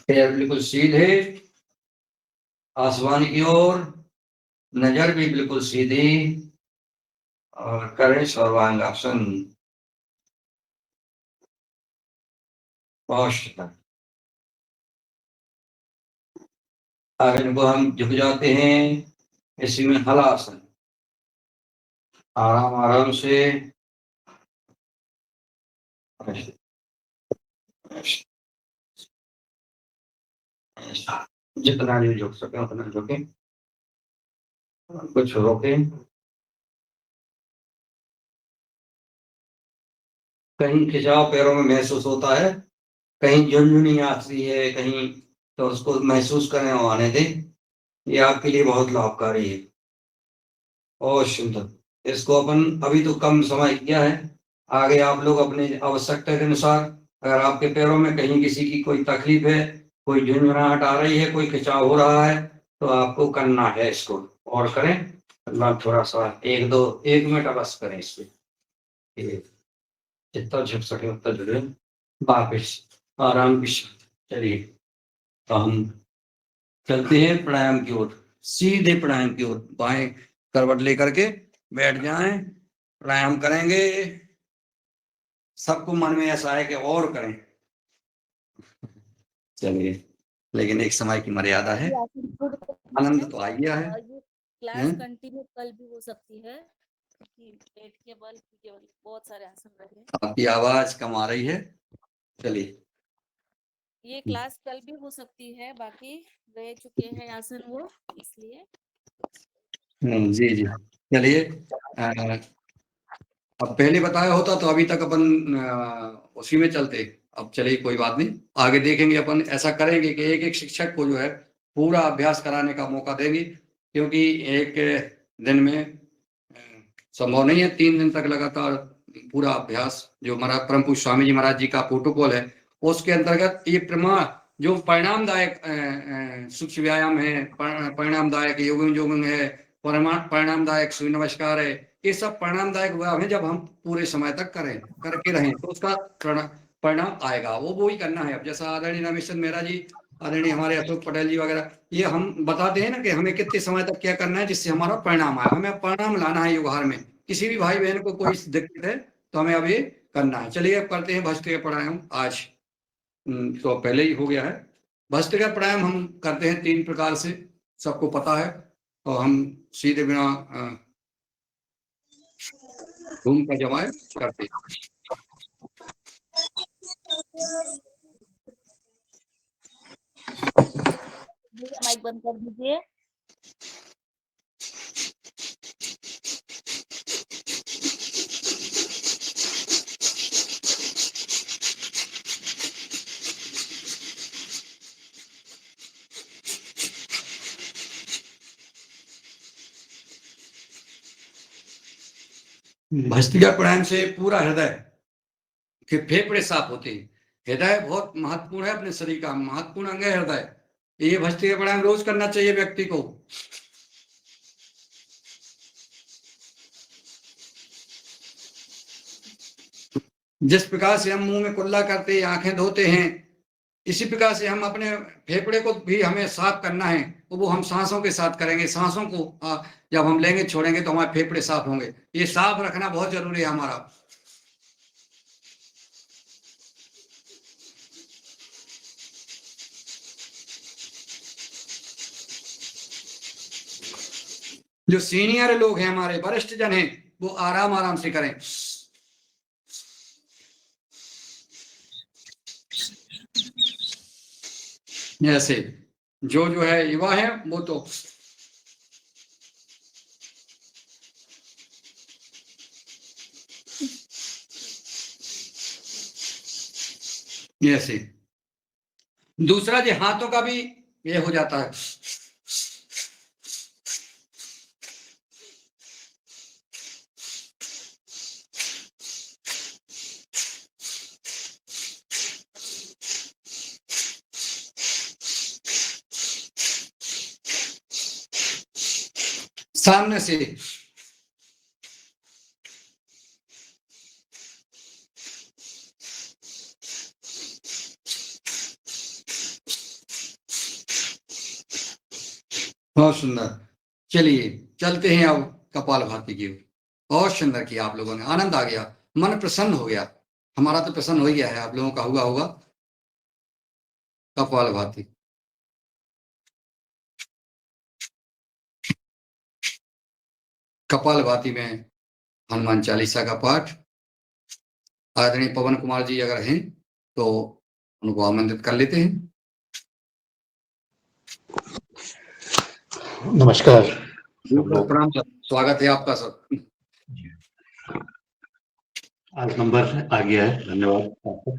पैर बिल्कुल सीधे आसमान की ओर, नजर भी बिल्कुल सीधी, और करें सर्वांगासन। आगे इनको हम झुक जाते हैं, इसी में हलासन, आराम आराम से जितना भी झुक सके उतना झुके, कुछ रोके। कहीं खिंचाव पैरों में महसूस होता है, कहीं झुनझुनी आती है कहीं, तो उसको महसूस करें और आने दें। ये आपके लिए बहुत लाभकारी है और सुंदर। इसको अपन अभी तो कम समय किया है, आगे आप लोग अपने आवश्यकता के अनुसार, अगर आपके पैरों में कहीं किसी की कोई तकलीफ है, कोई झुनझुनाहट आ रही है, कोई खिंचाव हो रहा है, तो आपको करना है इसको, और करें। अल्लाह थोड़ा सा 1 मिनट अवश्य करें इस पे, जितना झुक सके उतना झुके, वापिस आराम की। चलिए, तो हम चलते हैं प्राणायाम की ओर, सीधे प्राणायाम की ओर। बाएं करवट लेकर के बैठ जाएं, प्राणायाम करेंगे। सबको मन में ऐसा है कि और करें, चलिए, लेकिन एक समय की मर्यादा है। आनंद तो आ गया है। क्लास कंटिन्यू कल भी हो सकती है, कि पेट के बल, बहुत सारे आसन रहे। आपकी आवाज कम आ रही है, चलिए। ये क्लास कल भी हो सकती है, बाकी रह चुके हैं आसन वो, इसलिए। जी जी। चलिए, अ, अब पहले बताया होता तो अभी तक अपन उसी में चलते। अब चलिए, कोई बात नहीं, आगे देखेंगे। अपन ऐसा करेंगे कि एक एक शिक्षक को जो है पूरा अभ्यास कराने का मौका देंगे, क्योंकि एक दिन में संभव नहीं है 3 दिन तक लगातार पूरा अभ्यास। जो हमारा परम पूज्य स्वामी जी महाराज जी का प्रोटोकॉल है, उसके अंतर्गत ये प्रमाण जो परिणामदायक सूक्ष्म व्यायाम है, परिणामदायक योगिंग है, परिणामदायक सूर्य नमस्कार है, ये सब परिणामदायक व्यायाम है। जब हम पूरे समय तक करके रहें तो उसका परिणाम आएगा। वो ही करना है। अब जैसा आदरणीय रामेश्वर मेहरा जी, आदरणीय हमारे अशोक पटेल जी वगैरह, ये हम बताते हैं ना कि हमें कितने समय तक क्या करना है जिससे हमारा परिणाम आए। हमें परिणाम लाना है युगहार में। किसी भी भाई बहन को कोई दिक्कत है तो हमें अब ये करना है। चलिए, अब करते हैं भस्त्रिका प्राणायाम। आज तो पहले ही हो गया है। भस्त्रिका प्राणायाम हम करते हैं 3 प्रकार से, सबको पता है। तो हम सीधे बिना घूम का जमाए करते हैं। माइक बंद कर दीजिए। भस्त्रिका प्राणायाम से पूरा हृदय के फेफड़े साफ होते हैं। हृदय बहुत महत्वपूर्ण है, अपने शरीर का महत्वपूर्ण अंग है हृदय। ये भस्त्रिका प्राणायाम रोज करना चाहिए व्यक्ति को। जिस प्रकार से हम मुंह में कुल्ला करते हैं, आंखें धोते हैं, इसी प्रकार से हम अपने फेफड़े को भी हमें साफ करना है। तो वो हम सांसों के साथ करेंगे। सांसों को जब हम लेंगे छोड़ेंगे तो हमारे फेफड़े साफ होंगे। ये साफ रखना बहुत जरूरी है हमारा। जो सीनियर लोग हैं, हमारे वरिष्ठ जन हैं, वो आराम आराम से करें। जैसे जो है युवा है वो तो ऐसे। दूसरा जो हाथों का भी ये हो जाता है। सामने से बहुत सुंदर। चलिए, चलते हैं अब कपालभाति की ओर। बहुत सुंदर किया आप लोगों ने, आनंद आ गया, मन प्रसन्न हो गया। हमारा तो प्रसन्न हो ही गया है, आप लोगों का हुआ होगा। कपालभाति। कपालभाति में हनुमान चालीसा का पाठ। आदरणीय पवन कुमार जी अगर हैं तो उनको आमंत्रित कर लेते हैं। नमस्कार सब लोग। प्रणाम सर, स्वागत है आपका सर। आज नंबर आ गया है, धन्यवाद आपको।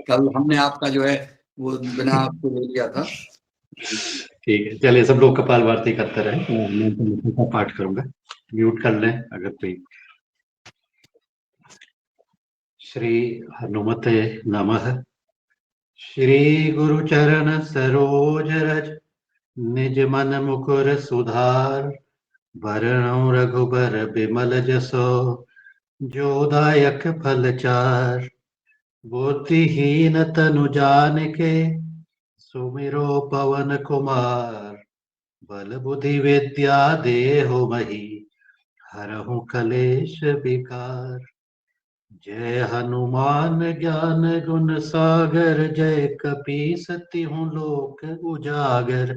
कल हमने आपका जो है वो बिना आपको ले लिया था। ठीक है, चलिए सब लोग कपालभाति करते रहे। मैं तो पाठ करूंगा, म्यूट कर लें अगर कोई। श्री हनुमते नमः। श्री गुरु चरण सरोज रज, निज मन मुकुर सुधार। वरणो रघुबर बिमल जसो, जो दायक फल चार। बुद्धिहीन तनु जानिके, सुमिरो पवन कुमार। बल बुद्धि विद्या देहु मही, हरहु कलेश विकार। जय हनुमान ज्ञान गुण सागर, जय कपीस तिहुँ लोक उजागर।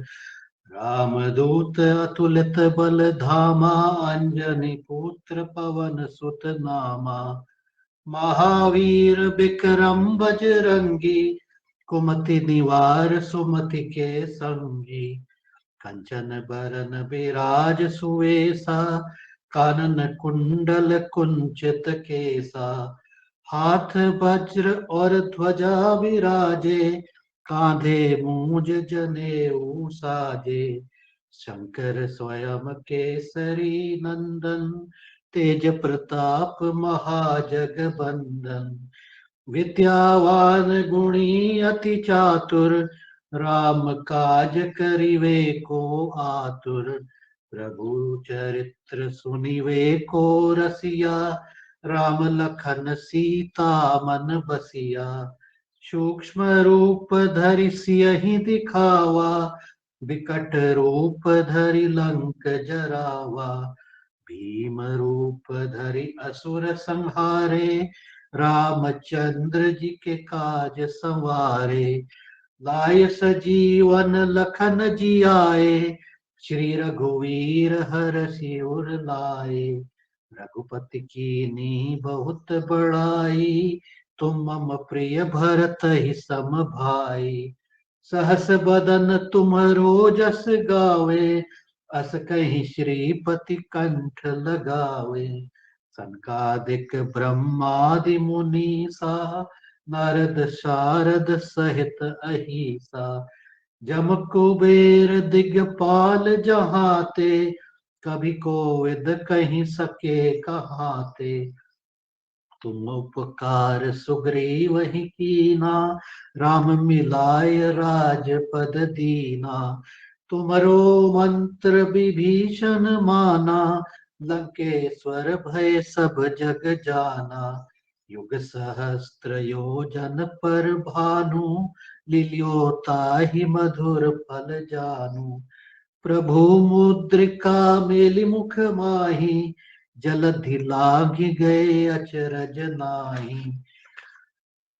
रामदूत अतुलित बल धामा, अंजनी पुत्र पवन सुत नामा। महावीर विक्रम बजरंगी, कुमति निवार सुमति के संगी। कंचन बरन विराज सुवेसा, कानन कुंडल कुंचित केसा। हाथ वज्र और ध्वजा विराजे, कांधे मूज जनेऊ साजे। शंकर स्वयं केसरी नंदन, तेज प्रताप महाजगबंदन। विद्यावान गुणी अति चातुर, राम काज करिवे को आतुर। प्रभु चरित्र सुनिवे को रसिया, राम लखन सीता मन बसिया। सूक्ष्म रूप धरि सियहि दिखावा, विकट रूप धरि लंक जरावा। भीम रूप धरि असुर संहारे, रामचंद्र जी के काज संवारे। लाय सजीवन लखन जियाए, श्री रघुवीर हरषि उर लाए। रघुपति कीन्ही बहुत बड़ाई, तुम मम प्रिय भरतहि सम भाई। सहस बदन तुमरो जस गावे, अस कहीं श्रीपति कंठ लगावे। सनकादिक ब्रह्मादि मुनीसा, नारद शारद सहित अहिसा। जम कुबेर दिगपाल जहाते, कभी कोविद कहीं सके कहाते। तुम उपकार सुग्रीव ही कीना, राम मिलाय राजपद दीना। तुमरो मंत्र विभीषण माना, लंकेश्वर भय सब जग जाना। युग सहस्त्र योजन पर भानु, लिलियो ताहि मधुर फल जानु। प्रभु मुद्रिका मेलि मुख माहि, जलधि लांघि गए अचरज नाहि।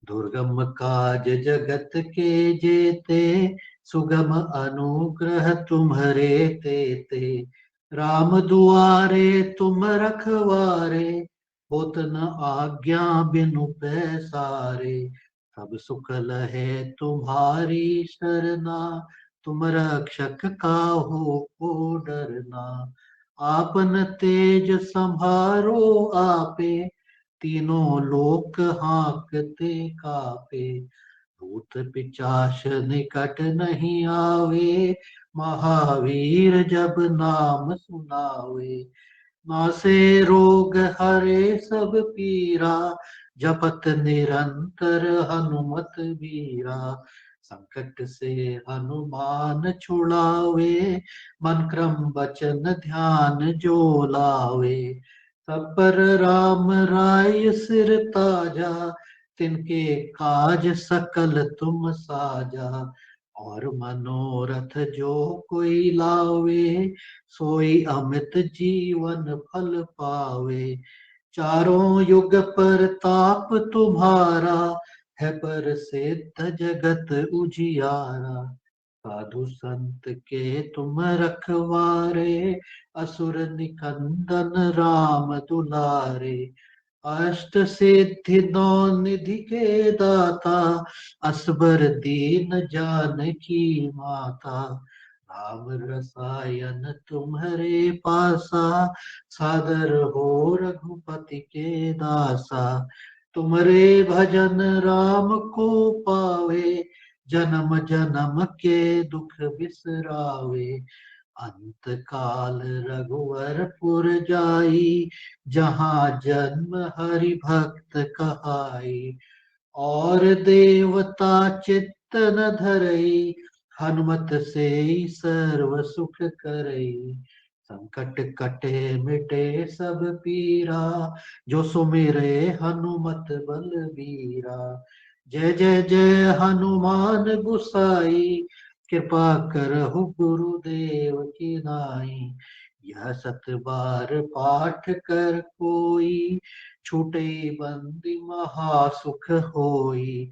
दुर्गम काज जगत के जेते, सुगम अनुग्रह तुम्हरे तेते। राम दुआरे तुम रखवारे, होत न आज्ञा बिनु पैसारे। सब सुख लहे तुम्हारी शरणा, तुम रक्षक काहू को डरना। आपन तेज संभारो आपे, तीनों लोक हांकते कापे। भूत पिचाच निकट नहीं आवे, महावीर जब नाम सुनावे। नासे रोग हरे सब पीरा, जपत निरंतर हनुमत बीरा। संकट से हनुमान छुड़ावे, मन क्रम वचन ध्यान जो लावे। सब पर राम राय सिर ताजा, तिनके काज सकल तुम साजा। और मनोरथ जो कोई लावे, सोई अमित जीवन फल पावे। चारों युग परताप तुम्हारा, है प्रसिद्ध जगत उजियारा। साधु संत के तुम रखवारे, असुर निकंदन राम दुलारे। अष्ट सिद्धि नौ निधि के दाता, असबर दीन जानकी माता। राम रसायन तुम्हारे पासा, सादर हो रघुपति के दासा। तुमरे भजन राम को पावे, जन्म जन्म के दुख बिसरावे। अंत काल रघुवरपुर जाई, जहाँ जन्म हरि भक्त कहाई। और देवता चित्तन धरई, हनुमत से सर्व सुख करई। संकट कटे मिटे सब पीरा, जो सुमिरे हनुमत बलबीरा। जय जय जय हनुमान गुसाई, कृपा करहु गुरुदेव की नाई। यह सत बार पाठ कर कोई, छूटे बंदी महासुख होई।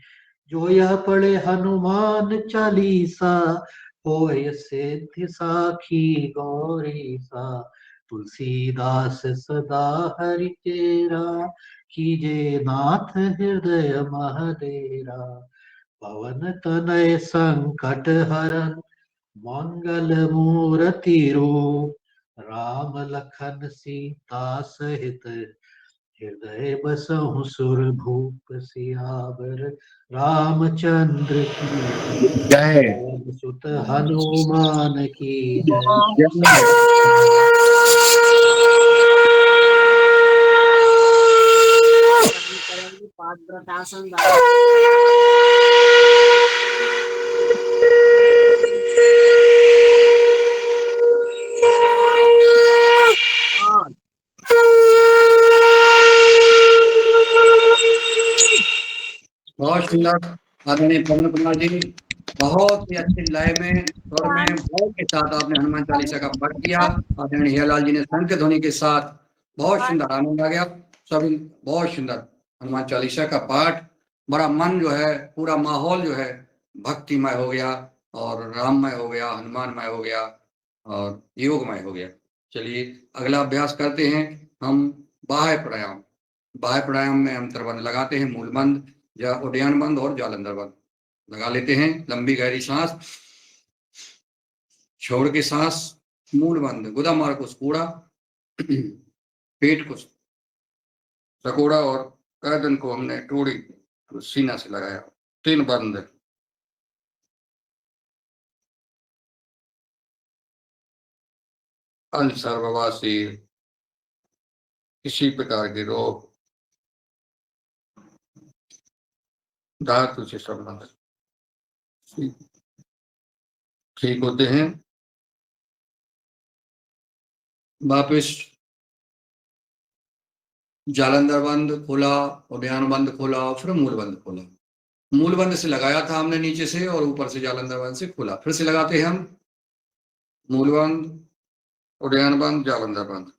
जो यह पढ़े हनुमान चालीसा, होय सिद्धि साखी गौरी सा। तुलसीदास सदा हरि चेरा, कीजे नाथ हृदय महडेरा, पवन तनय संकट हरन, मंगल मूर्ति रूप, राम लखन सीता सहित, हृदय बसहु सुर भूप, सियावर रामचंद्र की जय पवन सुत हनुमान की जय। करेंगे पाठ व्रतासन बहुत सुंदर आदरणीय पवन कुमार जी, बहुत ही अच्छी लय में स्वर में भाव के साथ आपने हनुमान चालीसा का पाठ किया। आदरणीय हीरालाल जी ने शंख ध्वनि के साथ बहुत सुंदर, आनंद आ गया। सभी बहुत सुंदर हनुमान चालीसा का पाठ, बड़ा मन जो है, पूरा माहौल जो है भक्तिमय हो गया और राममय हो गया, हनुमानमय हो गया और योगमय हो गया। चलिए अगला अभ्यास करते हैं हम, बाह्य प्राणायाम। बाह्य प्राणायाम में हम त्रिबंध लगाते हैं, मूल बंध या उड्डयन बंद और जालंधर बंद लगा लेते हैं। लंबी गहरी सांस, छोड़ के सांस, मूल बंद, गुदा मार को कूड़ा, पेट को सकोड़ा और गर्दन को हमने टोड़ी तो सीना से लगाया। 3 बंद। अल्सर, बवासीर, किसी प्रकार के रोग, धातु से संबंधित ठीक होते हैं। वापिस जालंधर बंद खोला, उड्डयन बंद खोला और फिर मूल बंद खोला। मूल बंद से लगाया था हमने नीचे से और ऊपर से जालंधर बंद से खोला। फिर से लगाते हैं हम, मूल बंद, उड्डयन बंद, जालंधर बंद।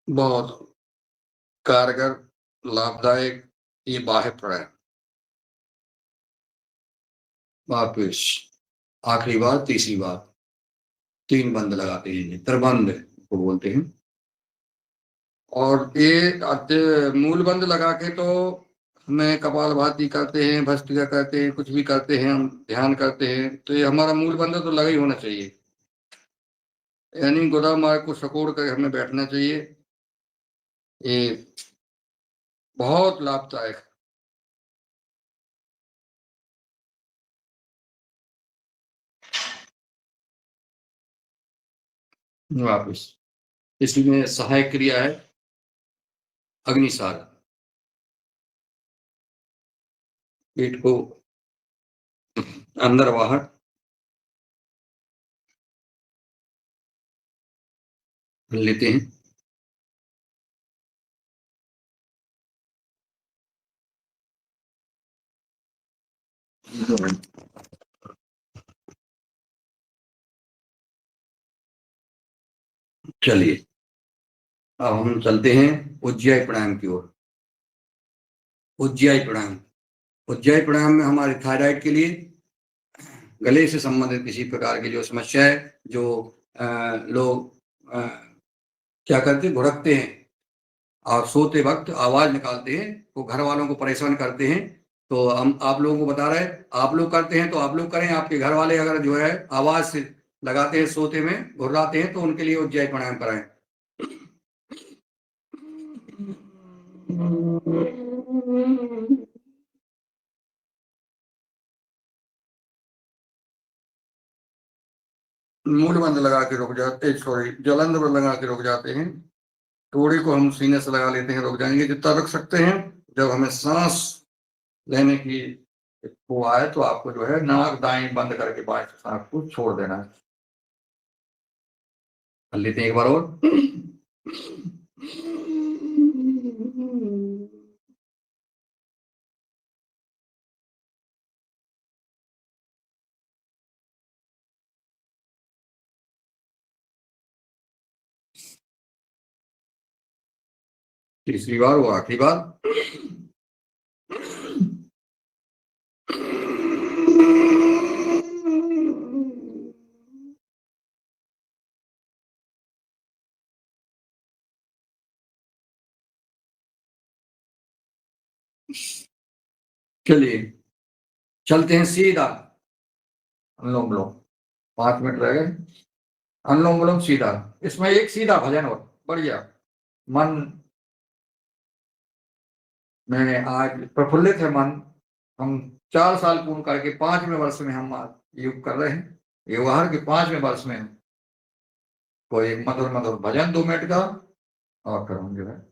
बहुत कारगर, लाभदायक ये बाह्य प्राणायाम। वापिस आखिरी बार, तीसरी बार 3 बंद लगाते हैं, त्रिबंध को बोलते हैं। और ये मूल बंद लगा के तो हमें कपालभाति करते हैं, भस्त्रिका करते हैं, कुछ भी करते हैं, हम ध्यान करते हैं, तो ये हमारा मूल बंद तो लगा ही होना चाहिए, यानी गुदा मार्ग को सकोड़ कर हमें बैठना चाहिए। ये बहुत लाभदायक है। वापिस इसमें सहायक क्रिया है अग्निसार। पेट को अंदर बाहर लेते हैं। चलिए अब हम चलते हैं उज्जयी प्राणायाम की ओर। उज्जयी प्राणायाम, उज्जयी प्राणायाम में हमारे थायराइड के लिए, गले से संबंधित किसी प्रकार की जो समस्या है, जो लोग क्या करते हैं, भुड़कते हैं और सोते वक्त आवाज निकालते हैं, वो घर वालों को परेशान करते हैं। तो हम आप लोगों को बता रहे हैं, आप लोग करते हैं तो आप लोग करें, आपके घर वाले अगर जो है आवाज से लगाते हैं, सोते में घुर्राते हैं, तो उनके लिए उज्जयी प्राणायाम कराएं। मूल बंद लगा के रुक जाते, सॉरी जालंधर बंद लगा के रुक जाते हैं। टोड़ी को हम सीने से लगा लेते हैं, रुक जाएंगे जितना रुक सकते हैं। जब हमें सांस लेने की वो आए तो आपको जो है नाक दाएं बंद करके बाएं सांस को छोड़ देना है। कर लेते हैं एक बार और। तीसरी बार, वो आखिरी बार। चलिए चलते हैं सीधा अनुलोम विलोम। 5 मिनट रह गए। अनुलोम विलोम सीधा, इसमें एक सीधा भजन और बढ़िया मन में आज प्रफुल्लित है मन। हम 4 साल पूर्ण करके 5वें वर्ष में हम आज योग कर रहे हैं। व्यवहार के 5वें वर्ष में कोई मधुर मधुर भजन 2 मिनट का और फिर हम जो है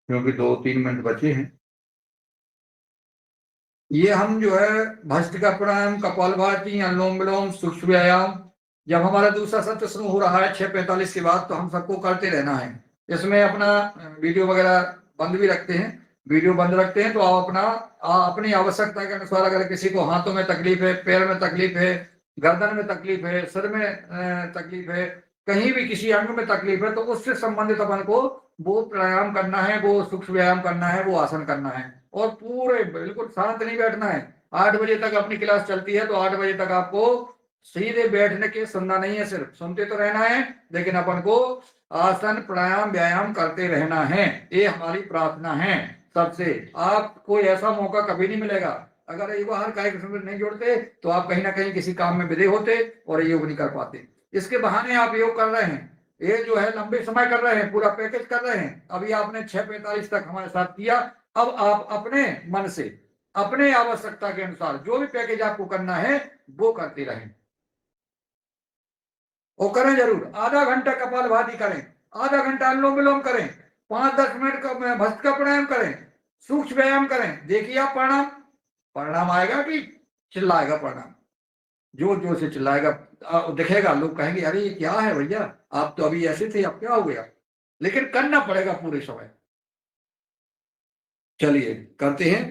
क्योंकि 2-3 मिनट बचे हैं। ये हम जो है भस्त्रिका प्राणायाम, कपालभाति, अनुलोम विलोम, सूक्ष्म व्यायाम जब हमारा दूसरा सत्र शुरू हो रहा है 6:45 के बाद, तो हम सबको करते रहना है। इसमें अपना वीडियो वगैरह बंद भी रखते हैं। वीडियो बंद रखते हैं तो आप अपनी आवश्यकता के अनुसार, अगर किसी को हाथों में तकलीफ है, पैर में तकलीफ है, गर्दन में तकलीफ है, सिर में तकलीफ है, कहीं भी किसी अंग में तकलीफ है, तो उससे संबंधित अपन को वो प्राणायाम करना है, वो सूक्ष्म व्यायाम करना है, वो आसन करना है। और पूरे बिल्कुल शांत नहीं बैठना है। 8 बजे तक अपनी क्लास चलती है, तो 8 बजे तक आपको सीधे बैठने के सुनना नहीं है, सिर्फ सुनते तो रहना है, लेकिन अपन को आसन प्राणायाम व्यायाम करते रहना है। ये हमारी प्रार्थना है सबसे। आपको ऐसा मौका कभी नहीं मिलेगा, अगर व्यवहार कार्यक्रम में नहीं जोड़ते तो आप कहीं ना कहीं किसी काम में विधेय होते और योग नहीं कर पाते। इसके बहाने आप योग कर रहे हैं, ये जो है लंबे समय कर रहे हैं, पूरा पैकेज कर रहे हैं। अभी आपने 6:45 तक हमारे साथ किया। अब आप अपने मन से, अपने आवश्यकता के अनुसार जो भी पैकेज आपको करना है वो करते रहें, वो करें जरूर। आधा घंटा कपालभाति करें, आधा घंटा अनुलोम विलोम करें, 5-10 मिनट का भस्त्रिका प्राणायाम करें, सूक्ष्म व्यायाम करें। देखिए आप परिणाम आएगा कि चिल्लाएगा परिणाम, जोर जोर से चिल्लाएगा, दिखेगा। लोग कहेंगे अरे ये क्या है भैया, आप तो अभी ऐसे थे, अब क्या हो गया? लेकिन करना पड़ेगा पूरे समय। चलिए करते हैं।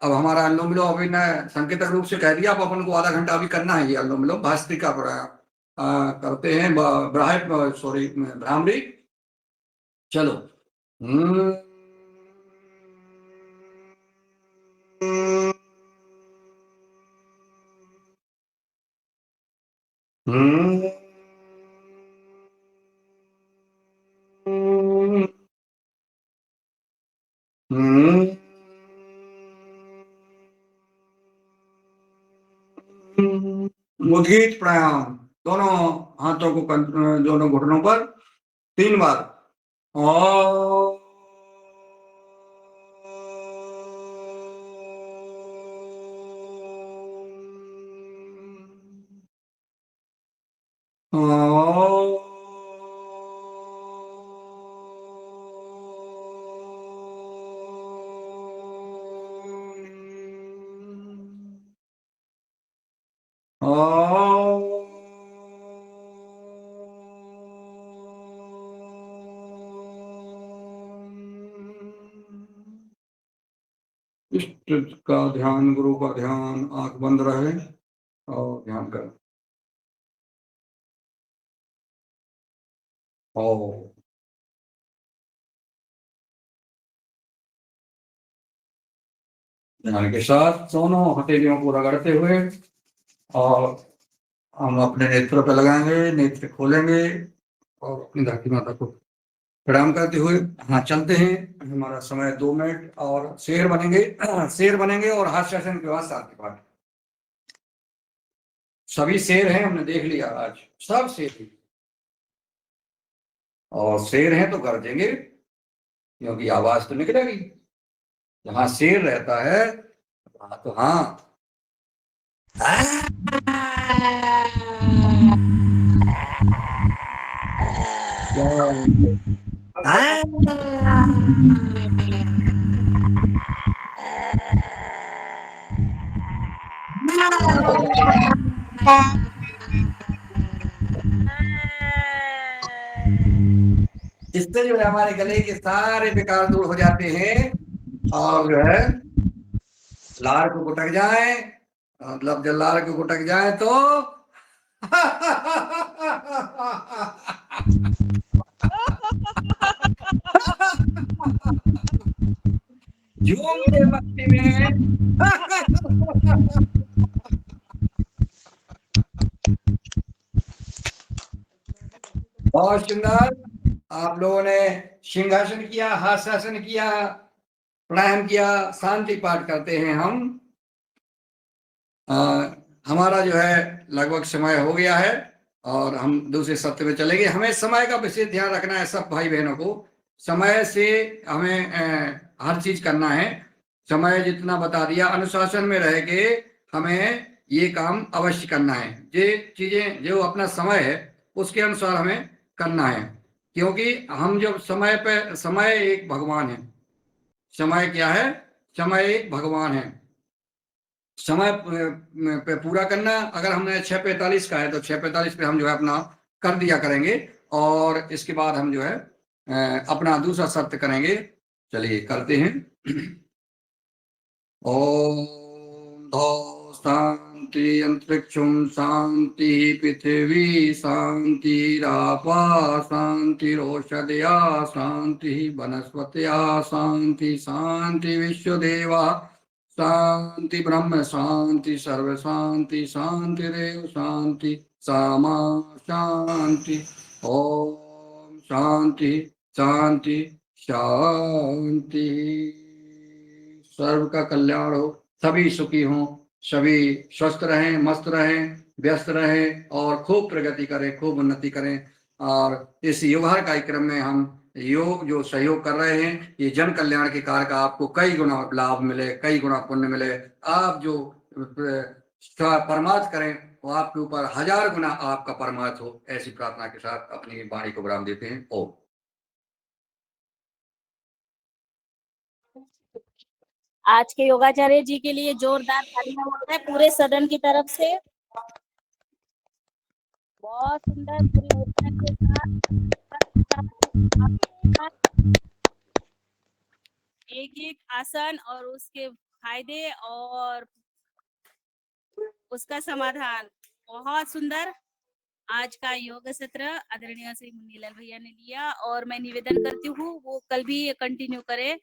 अब हमारा अनुलोम विलोम अभी ने संकेतक रूप से कह दिया, अब अपन को आधा घंटा अभी करना है ये अनुलोम विलोम भस्त्रिका प्राणायाम। करते हैं भ्रामरी। चलो मुद्रित प्राणायाम, दोनों हाथों को दोनों घुटनों पर 3 बार। इष्ट का ध्यान, गुरु का ध्यान, आंख बंद रहे और ध्यान करें। ध्यान के साथ दोनों हथेलियों को रगड़ते हुए और हम अपने नेत्रों पर लगाएंगे, नेत्र खोलेंगे और अपनी धरती माता को प्रणाम करते हुए हाँ चलते हैं। हमारा समय 2 मिनट और शेर बनेंगे और हास्यासन के बाद शांति पाठ। सभी शेर हैं, हमने देख लिया आज, सब शेर हैं और शेर हैं तो गरजेंगे क्योंकि आवाज तो निकलेगी। जहां शेर रहता है वहां तो हाँ इससे जो है हमारे गले के सारे विकार दूर हो जाते हैं और जो है लार को गुटक जाए, मतलब जब लार को गुटक जाए तो झूम के मस्ती में बहुत सुंदर। आप लोगों ने सिंहासन किया, हास्यासन किया, प्राणायाम किया, शांति पाठ करते हैं हम। हमारा जो है लगभग समय हो गया है और हम दूसरे सत्र में चलेंगे। हमें समय का विशेष ध्यान रखना है सब भाई बहनों को। समय से हमें हर चीज करना है। समय जितना बता दिया, अनुशासन में रह के हमें ये काम अवश्य करना है। ये चीजें जो अपना समय है उसके अनुसार हमें करना है, क्योंकि हम जब समय एक भगवान है। समय क्या है? समय एक भगवान है। समय पे पूरा करना, अगर हमने 6:45 का है तो 6:45 पे हम जो है अपना कर दिया करेंगे और इसके बाद हम जो है अपना दूसरा सत्य करेंगे। चलिए करते हैं। ओम धौ शांति अंतरिक्षम शांति पृथ्वी शांति रापा शांति रोषधया शांति वनस्पतया शांति शांति विश्वदेवा शांति ब्रह्म शांति सर्व शांति शांति रेव शांति सामा शांति। ओम शांति शांति शांति। सर्व का कल्याण हो, सभी सुखी हों, सभी स्वस्थ रहें, मस्त रहें, व्यस्त रहें और खूब प्रगति करें, खूब उन्नति करें। और इस युवार कार्यक्रम में हम योग जो सहयोग कर रहे हैं, ये जन कल्याण के कार्य का आपको कई गुना लाभ मिले, कई गुना पुण्य मिले। आप जो परमार्थ करें वो आपके ऊपर 1000 गुना आपका परमार्थ हो, ऐसी प्रार्थना के साथ अपनी वाणी को विराम देते हैं। ओम। आज के योगाचार्य जी के लिए जोरदार तालियां होता है पूरे सदन की तरफ से। बहुत सुंदर, पूरी ऊर्जा के साथ एक एक आसन और उसके फायदे और उसका समाधान। बहुत सुंदर आज का योग सत्र आदरणीय श्री मुन्नीलाल भैया ने लिया और मैं निवेदन करती हूँ वो कल भी कंटिन्यू करें।